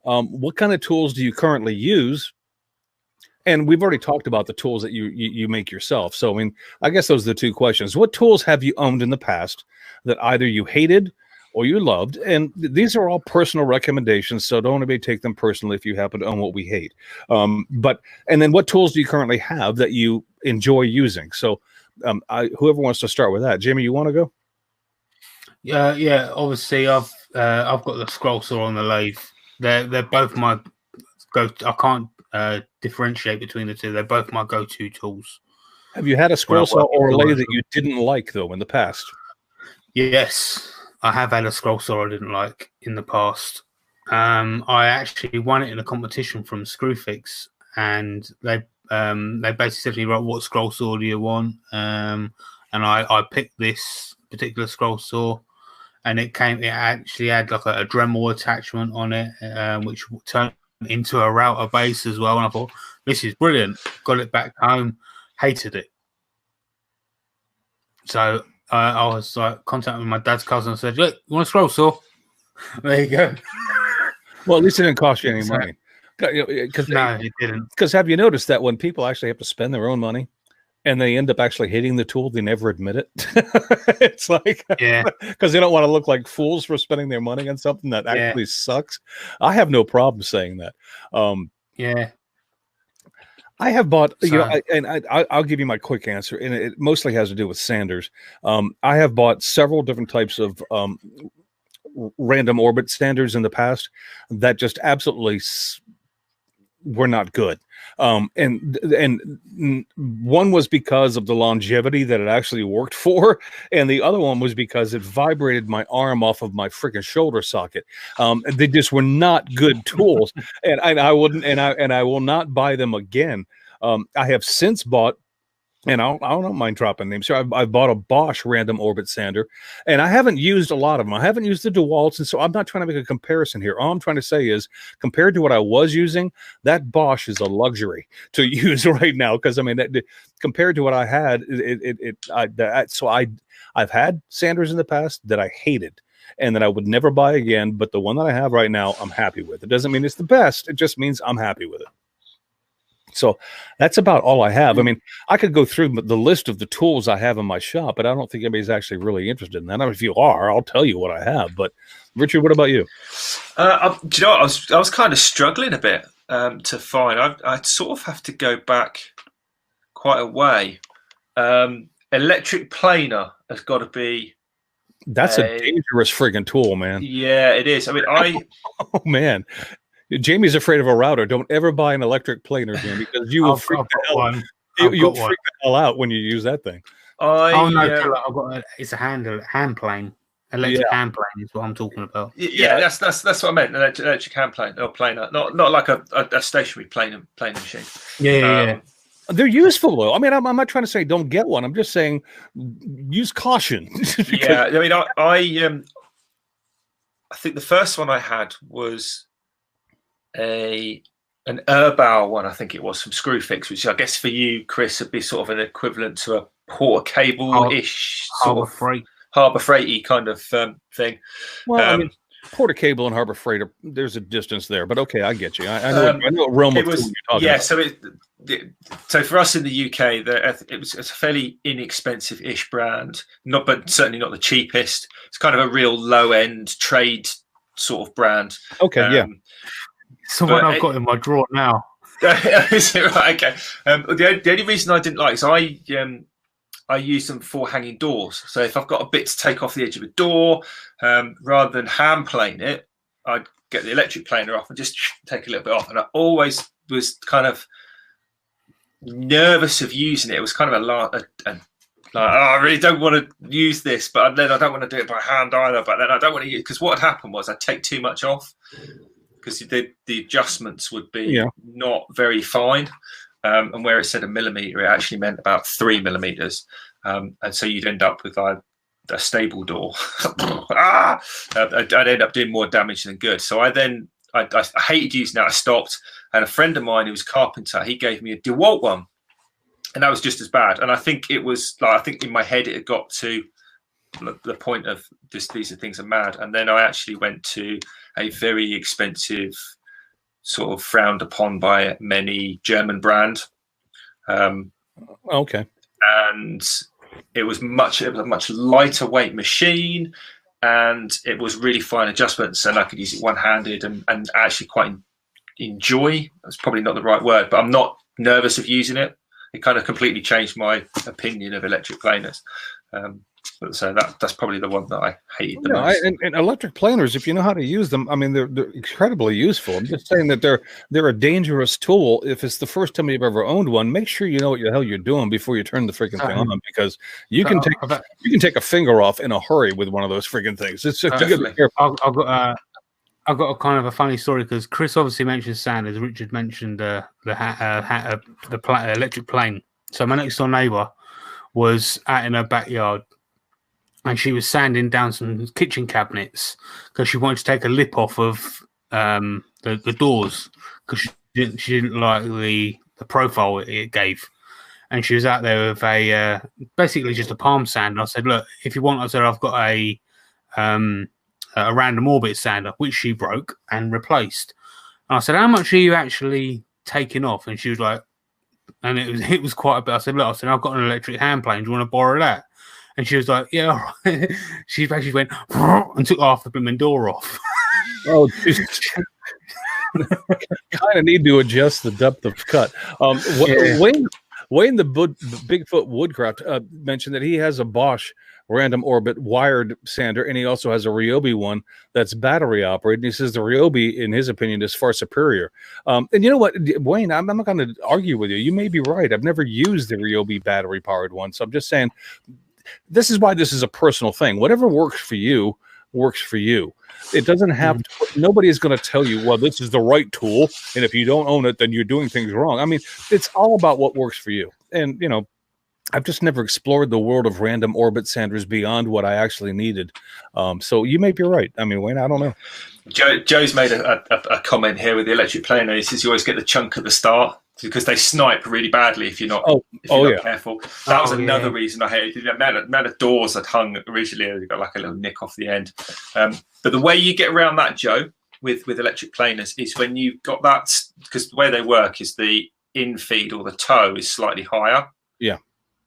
A: What kind of tools do you currently use? And we've already talked about the tools that you make yourself. So I mean, I guess those are the 2 questions. What tools have you owned in the past that either you hated or you loved? And these are all personal recommendations, so don't anybody take them personally if you happen to own what we hate. And then what tools do you currently have that you enjoy using? So whoever wants to start with that. Jamie, you want to go?
C: Yeah. Obviously, I've got the scroll saw on the lathe. They're both my go. I can't differentiate between the 2. They're both my go-to tools.
A: Have you had a scroll saw or a lathe that you didn't like though in the past?
C: Yes. I have had a scroll saw I didn't like in the past. I actually won it in a competition from Screwfix, and they basically said to me, right, what scroll saw do you want? And I picked this particular scroll saw, and it actually had like a Dremel attachment on it, which turned into a router base as well. And I thought, this is brilliant. Got it back home, hated it. So I was like contacting my dad's cousin and said, "Look, you want a scroll saw?" There you go.
A: Well, at least it didn't cost you any money.
C: No, it didn't.
A: Because have you noticed that when people actually have to spend their own money and they end up actually hating the tool, they never admit it? It's like,
C: Yeah,
A: because they don't want to look like fools for spending their money on something that actually sucks. I have no problem saying that.
C: yeah.
A: I have bought,
C: So-
A: I'll give you my quick answer, and it mostly has to do with sanders. I have bought several different types of random orbit sanders in the past that just absolutely were not good. And one was because of the longevity that it actually worked for, and the other one was because it vibrated my arm off of my freaking shoulder socket. They just were not good tools, and I wouldn't, and I will not buy them again. I have since bought, and I don't mind dropping names here. I've bought a Bosch random orbit sander, and I haven't used a lot of them. I haven't used the DeWalt's, and so I'm not trying to make a comparison here. All I'm trying to say is, compared to what I was using, that Bosch is a luxury to use right now. Because I mean, compared to what I had, I've had sanders in the past that I hated and that I would never buy again. But the one that I have right now, I'm happy with. It doesn't mean it's the best. It just means I'm happy with it. So that's about all I have. I mean, I could go through the list of the tools I have in my shop, but I don't think anybody's actually really interested in that. I mean, if you are, I'll tell you what I have. But Richard, what about you?
B: Do you know what? I was kind of struggling a bit to find. I'd sort of have to go back quite a way. Electric planer has got to be.
A: That's a dangerous friggin' tool, man.
B: Yeah, it is. I mean,
A: oh man. Jamie's afraid of a router. Don't ever buy an electric planer, Jamie, because you will freak the hell out when you use that thing.
C: It's a hand plane. Electric hand plane is what I'm talking about.
B: Yeah, that's what I meant. Electric hand plane or planer, not like a stationary plane machine.
C: Yeah.
A: They're useful though. I mean, I'm not trying to say don't get one. I'm just saying use caution.
B: Yeah, I mean, I think the first one I had was an Erbauer one, I think it was, from Screwfix, which I guess for you, Chris, would be sort of an equivalent to a Porter Cable-ish
C: Harbor Freight,
B: Freighty kind of thing.
A: Well, I mean, Porter Cable and Harbor Freight, there's a distance there, but okay, I get you. I know what realm of tool you're talking about.
B: So for us in the UK, it's a fairly inexpensive-ish brand, but certainly not the cheapest. It's kind of a real low-end trade sort of brand.
A: Okay, yeah.
C: So what I've got in my drawer now.
B: Is it right? Okay. The only reason I didn't like is I use them for hanging doors. So if I've got a bit to take off the edge of a door, rather than hand plane it, I'd get the electric planer off and just take a little bit off. And I always was kind of nervous of using it. It was kind of I really don't want to use this, but then I don't want to do it by hand either. But then I don't want to use, because what had happened was I'd take too much off, because the adjustments would be not very fine. And where it said 1 millimeter, it actually meant about 3 millimeters. And so you'd end up with a stable door. I'd end up doing more damage than good. So I hated using that. I stopped. And a friend of mine who was a carpenter, he gave me a DeWalt one. And that was just as bad. And I think it was, I think in my head it had got to the point of these things are mad. And then I actually went to a very expensive, sort of frowned upon by many, German brand.
A: Okay.
B: And it was a much lighter weight machine, and it was really fine adjustments, and I could use it one-handed and actually quite enjoy. That's probably not the right word, but I'm not nervous of using it. It kind of completely changed my opinion of electric planers. So that's probably the one that I hated the most.
A: And electric planers, if you know how to use them, I mean, they're incredibly useful. I'm just saying that they're a dangerous tool. If it's the first time you've ever owned one, make sure you know what the hell you're doing before you turn the freaking thing on, because you can take a finger off in a hurry with one of those freaking things. It's just, you gotta be careful.
C: I've got a kind of a funny story, because Chris obviously mentioned sanders. Richard mentioned the electric plane. So my next door neighbour was out in her backyard, and she was sanding down some kitchen cabinets because she wanted to take a lip off of the doors, because she didn't like the profile it gave. and she was out there with a basically just a palm sander. I said, look, if you want, I said, I've got a random orbit sander, which she broke and replaced. And I said, how much are you actually taking off? And she was like, and it was quite a bit. I said, look, I've got an electric hand plane. Do you want to borrow that? And she was like, yeah, all right. She basically went and took half the blooming door off.
A: Oh, kind of need to adjust the depth of cut. Wayne the Bigfoot Woodcraft mentioned that he has a Bosch random orbit wired sander, and he also has a Ryobi one that's battery operated. And he says the Ryobi, in his opinion, is far superior. And you know what, Wayne, I'm not going to argue with you. You may be right. I've never used the Ryobi battery powered one, so I'm just saying this is why this is a personal thing. Whatever works for you works for you. It doesn't have to, nobody is going to tell you, well, this is the right tool, and if you don't own it, then you're doing things wrong. I mean, it's all about what works for you. And, you know, I've just never explored the world of random orbit sanders beyond what I actually needed. So you may be right. I mean, Wayne, I don't know.
B: Joe's made a comment here with the electric planer. He says you always get the chunk at the start because they snipe really badly if you're not careful. That was another reason I hated it. The amount of doors I'd hung originally, they got like a little nick off the end. But the way you get around that, Joe, with electric planers is when you've got that, because the way they work is the infeed or the toe is slightly higher. Yeah.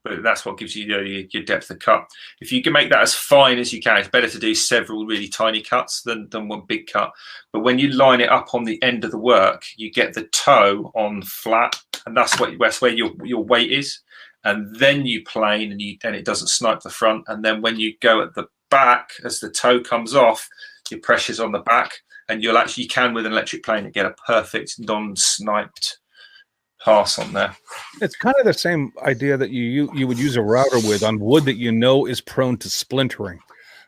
B: But that's what gives you your depth of cut. If you can make that as fine as you can, it's better to do several really tiny cuts than one big cut. But when you line it up on the end of the work, you get the toe on flat, and that's where your weight is. And then you plane, and it doesn't snipe the front. And then when you go at the back, as the toe comes off, your pressure's on the back, and you can with an electric planer get a perfect non-sniped pass on there.
A: It's kind of the same idea that you would use a router with on wood that you know is prone to splintering.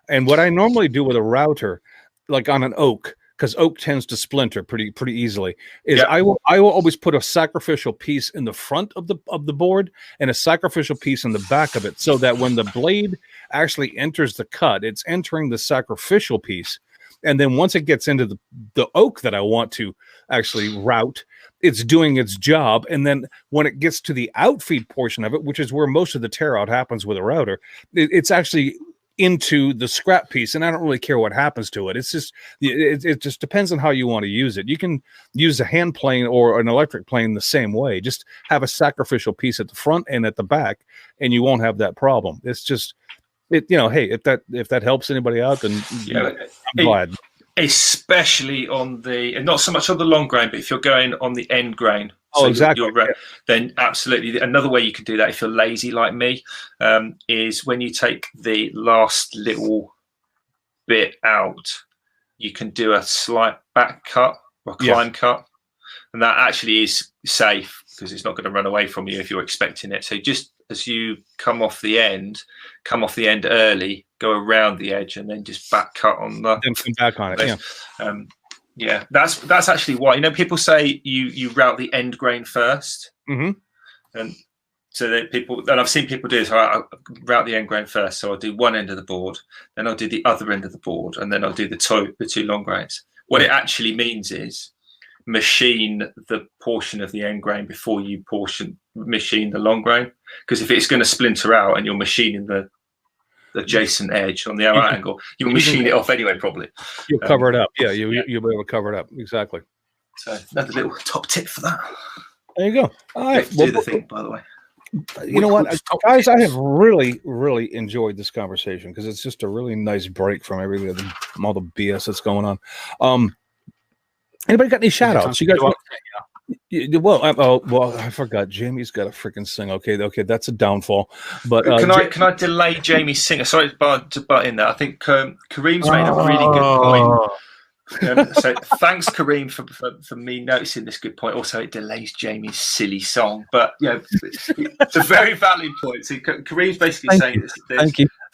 A: And what I normally do with a router, like on an oak, because oak tends to splinter pretty easily, is I will always put a sacrificial piece in the front of the board and a sacrificial piece in the back of it, so that when the blade actually enters the cut, it's entering the sacrificial piece. And then once it gets into the oak that I want to actually route, it's doing its job. And then when it gets to the outfeed portion of it, which is where most of the tear out happens with a router, it's actually into the scrap piece. And I don't really care what happens to it. It's just, it just depends on how you want to use it. You can use a hand plane or an electric plane the same way. Just have a sacrificial piece at the front and at the back, and you won't have that problem. It's just, hey, if that helps anybody out, then I'm glad.
B: Especially on and not so much on the long grain, but if you're going on the end grain,
A: exactly.
B: Then absolutely. Another way you can do that if you're lazy like me is when you take the last little bit out, you can do a slight back cut or climb cut, and that actually is safe because it's not going to run away from you if you're expecting it. So just as you come off the end early, go around the edge, and then just back cut on the.
A: Then come back on it.
B: That's actually why people say you route the end grain first, and so that I've seen people do. So I route the end grain first. So I'll do one end of the board, then I'll do the other end of the board, and then I'll do the two long grains. What it actually means is machine the portion of the end grain before you machine the long grain, because if it's going to splinter out and you're machining the adjacent edge on the right angle, you'll machine it off anyway. Probably
A: you'll cover it up. You'll be able to cover it up. Exactly.
B: So another little top tip for that.
A: There you go. All right.
B: Do the thing, by the way.
A: You know what, guys? I have really, really enjoyed this conversation because it's just a really nice break from all the BS that's going on. Anybody got any shout outs? You guys want? Well, I forgot. Jamie's got a freaking sing. Okay, that's a downfall. But
B: can I delay Jamie's singer? Sorry to butt in there. I think Kareem's made a really good point. So thanks, Kareem, for me noticing this good point. Also, it delays Jamie's silly song, but it's a very valid point. So Kareem's basically saying this.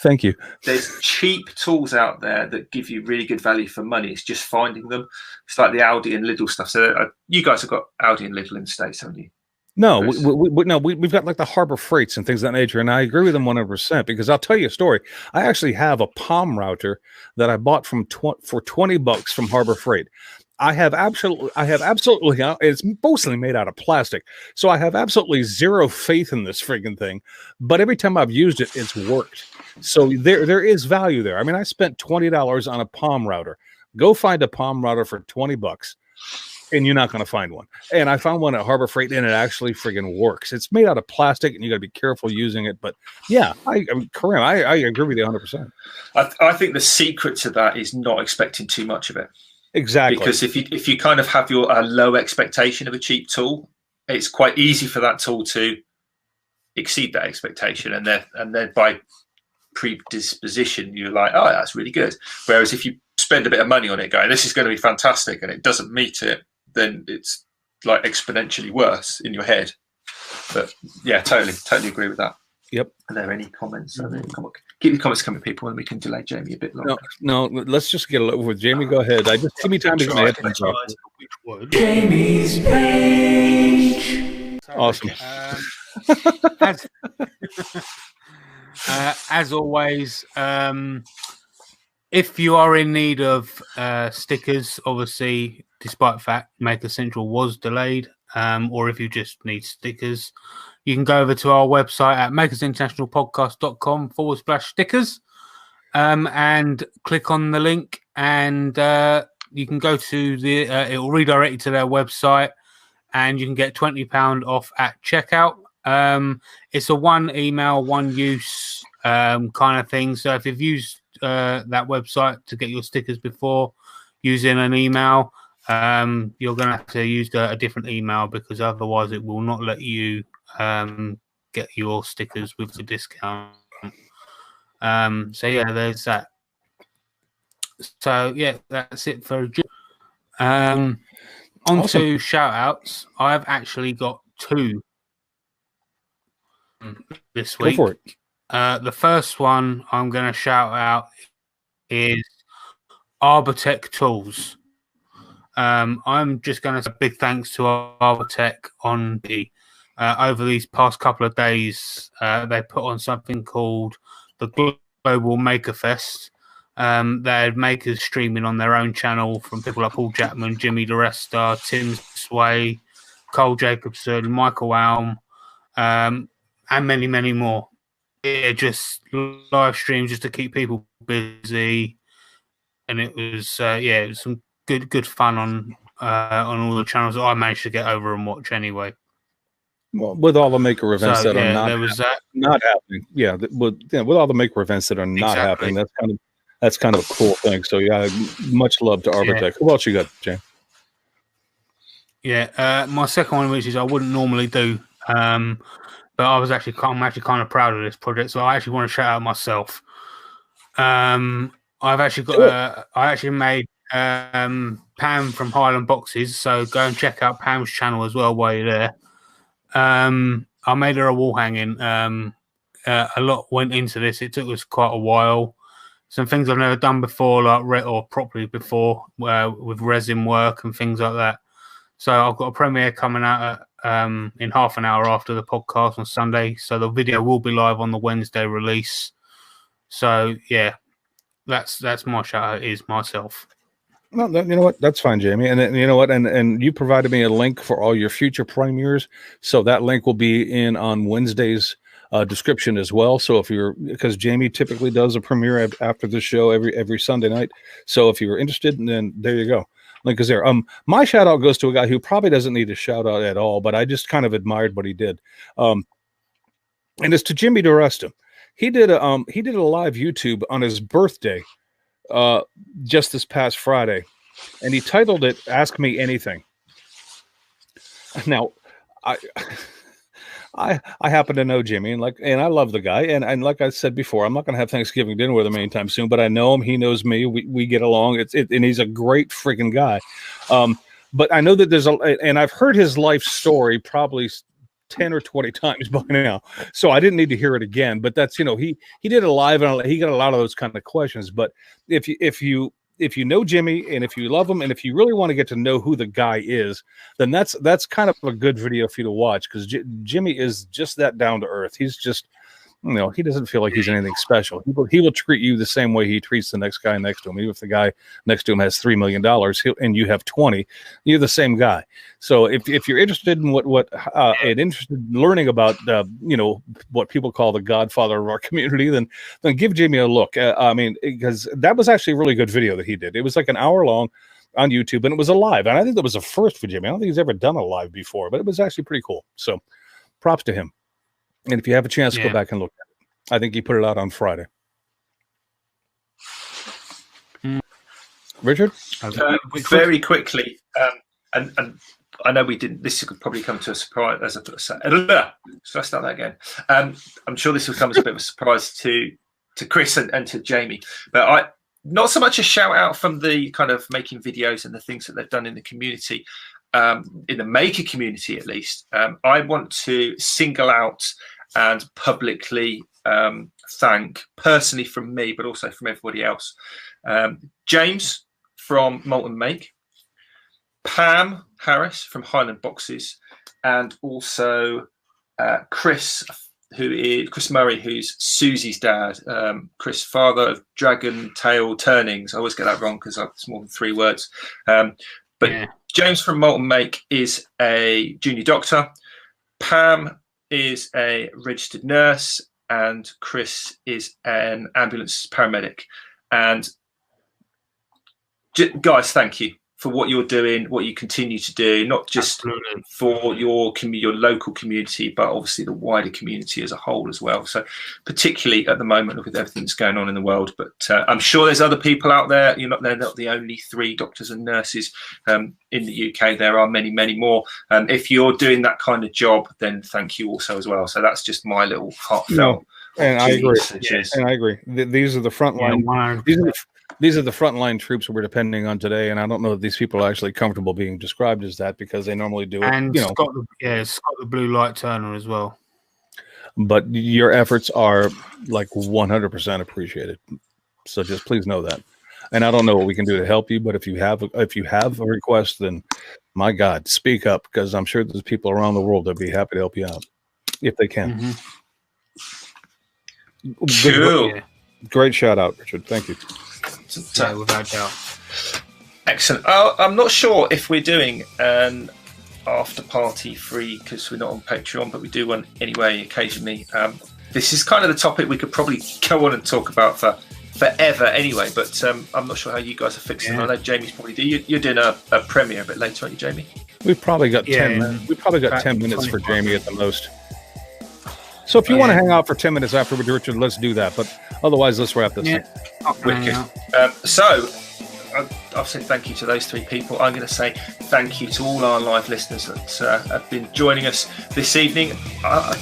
A: Thank you.
B: There's cheap tools out there that give you really good value for money. It's just finding them. It's like the Aldi and Lidl stuff. So you guys have got Aldi and Lidl in the States, haven't you?
A: No, we've got like the Harbor Freights and things of that nature, and I agree with them 100% because I'll tell you a story. I actually have a palm router that I bought for $20 from Harbor Freight. I have absolutely, it's mostly made out of plastic. So I have absolutely zero faith in this friggin' thing. But every time I've used it, it's worked. So there is value there. I mean, I spent $20 on a palm router. Go find a palm router for $20, and you're not going to find one. And I found one at Harbor Freight, and it actually friggin' works. It's made out of plastic, and you got to be careful using it. But yeah, Karim, I agree with you 100%.
B: I think the secret to that is not expecting too much of it.
A: Exactly.
B: Because if you kind of have your low expectation of a cheap tool, it's quite easy for that tool to exceed that expectation, and then by predisposition you're like, oh, that's really good. Whereas if you spend a bit of money on it going, this is going to be fantastic, and it doesn't meet it, then it's like exponentially worse in your head. But yeah, totally agree with that.
A: Yep.
B: Are there any comments? Keep your comments coming, people, and we can delay Jamie a bit longer.
A: No, let's just get it over with. Jamie, go ahead. I just give me time to get my headphones off.
D: Jamie's page.
A: Awesome.
C: As always, if you are in need of stickers, obviously, despite the fact Maker Central was delayed, or if you just need stickers, you can go over to our website at makersinternationalpodcast.com/stickers and click on the link, and you can go to it will redirect you to their website, and you can get £20 off at checkout. It's a one email, one use kind of thing. So if you've used that website to get your stickers before using an email, you're going to have to use a different email, because otherwise it will not let you get your stickers with the discount. So yeah, there's that. So yeah, that's it for on
A: Awesome.
C: to shout outs. I've actually got 2 this week.
A: Go for it.
C: The first one I'm going to shout out is Arbortech Tools. I'm just going to say big thanks to Arbortech on the over these past couple of days. They put on something called the Global Maker Fest. They had makers streaming on their own channel from people like Paul Jackman, Jimmy DeResta, Tim Sway, Cole Jacobson, Michael Alm, and many, many more. It just live streams just to keep people busy, and it was it was some good fun on all the channels that I managed to get over and watch anyway.
A: Well, with all the maker events that are not happening, with all the maker events that are not happening, that's kind of a cool thing. So yeah, much love to Arbortech. Yeah. Who else you got, Jay?
C: Yeah, my second one, which is I wouldn't normally do, but I'm actually kind of proud of this project, so I actually want to shout out myself. I've actually got I actually made Pam from Highland Boxes, so go and check out Pam's channel as well while you're there. I made her a wall hanging. A lot went into this. It took us quite a while. Some things I've never done before, or properly before, with resin work and things like that. So I've got a premiere coming out in half an hour after the podcast on Sunday. So the video will be live on the Wednesday release. So yeah, that's my shout out, is myself.
A: Well, you know what? That's fine, Jamie. And you know what? And you provided me a link for all your future premieres. So that link will be in on Wednesday's description as well. So because Jamie typically does a premiere after the show every Sunday night. So if you're interested, then there you go. Link is there. My shout out goes to a guy who probably doesn't need a shout out at all, but I just kind of admired what he did. And it's to Jimmy DeResta. He did a live YouTube on his birthday just this past Friday, and he titled it "Ask Me Anything." Now, I happen to know Jimmy, and I love the guy, and like I said before, I'm not going to have Thanksgiving dinner with him anytime soon, but I know him, he knows me, we get along. And he's a great freaking guy. But I know that and I've heard his life story probably 10 or 20 times by now, so I didn't need to hear it again. But that's, he did it live, and he got a lot of those kind of questions. But if you know Jimmy, and if you love him, and if you really want to get to know who the guy is, then that's kind of a good video for you to watch, because Jimmy is just that down to earth. He's just You know, he doesn't feel like he's anything special. He will treat you the same way he treats the next guy next to him. Even if the guy next to him has $3 million and you have 20, you're the same guy. So if you're interested in and interested in learning about you know, what people call the godfather of our community, then give Jamie a look. I mean, because that was actually a really good video that he did. It was like an hour long on YouTube, and it was a live. And I think that was a first for Jamie. I don't think he's ever done a live before, but it was actually pretty cool. So props to him. And if you have a chance, go back and look at it. I think he put it out on Friday. Richard?
B: Very quickly, and I know we didn't. This could probably come to a surprise. Should I start that again? I'm sure this will come as a bit of a surprise to Chris and to Jamie. But not so much a shout out from the kind of making videos and the things that they've done in the community, in the maker community at least. I want to single out and publicly thank, personally from me, but also from everybody else, James from Molten Make, Pam Harris from Highland Boxes, and also Chris Murray, who's Susie's dad. Chris, father of Dragon Tail Turnings. I always get that wrong because it's more than 3 words. But James from Molten Make is a junior doctor. Pam is a registered nurse, and Chris is an ambulance paramedic. And guys, thank you for what you're doing, what you continue to do, not just for your local community, but obviously the wider community as a whole as well. So particularly at the moment with everything that's going on in the world, but I'm sure there's other people out there. They're not the only 3 doctors and nurses in the UK. There are many, many more. If you're doing that kind of job, then thank you also as well. So that's just my little heartfelt.
A: And I agree. And I agree. These are the frontline. These are the frontline troops we're depending on today, and I don't know if these people are actually comfortable being described as that because they normally do it.
C: And Scott the Blue Light Turner as well.
A: But your efforts are like 100% appreciated. So just please know that. And I don't know what we can do to help you, but if you have a request, then my God, speak up, because I'm sure there's people around the world that'd be happy to help you out if they can.
B: Cool.
A: Great shout out, Richard. Thank you.
C: Without doubt.
B: Excellent. I'm not sure if we're doing an after party free because we're not on Patreon, but we do one anyway occasionally. This is kind of the topic we could probably go on and talk about for forever anyway, but I'm not sure how you guys are fixing it. I know Jamie's probably you're doing a premiere a bit later, aren't you, Jamie?
A: We've probably got 10 minutes. We've probably got 10 minutes for Jamie at the most. So if you want to hang out for 10 minutes after with Richard, let's do that. But otherwise, let's wrap this up.
B: Wicked. So I've said thank you to those 3 people. I'm going to say thank you to all our live listeners that have been joining us this evening. Do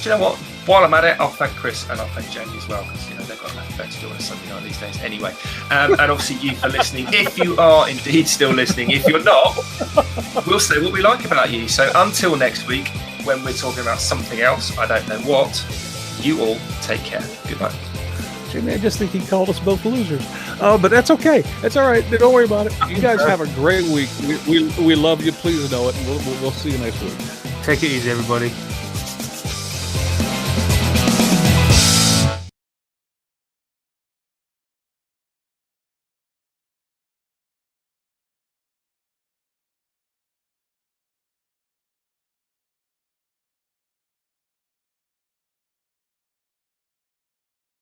B: you know what? While I'm at it, I'll thank Chris and I'll thank Jamie as well, because they've got nothing better to do on a Sunday night these days anyway. And obviously you for listening. If you are indeed still listening, if you're not, we'll say what we like about you. So until next week, when we're talking about something else, I don't know what, you all take care. Goodbye.
A: Jimmy, I just think he called us both losers. But that's okay. It's all right. Don't worry about it. You guys have a great week. We love you. Please know it. And we'll see you next week.
C: Take it easy, everybody.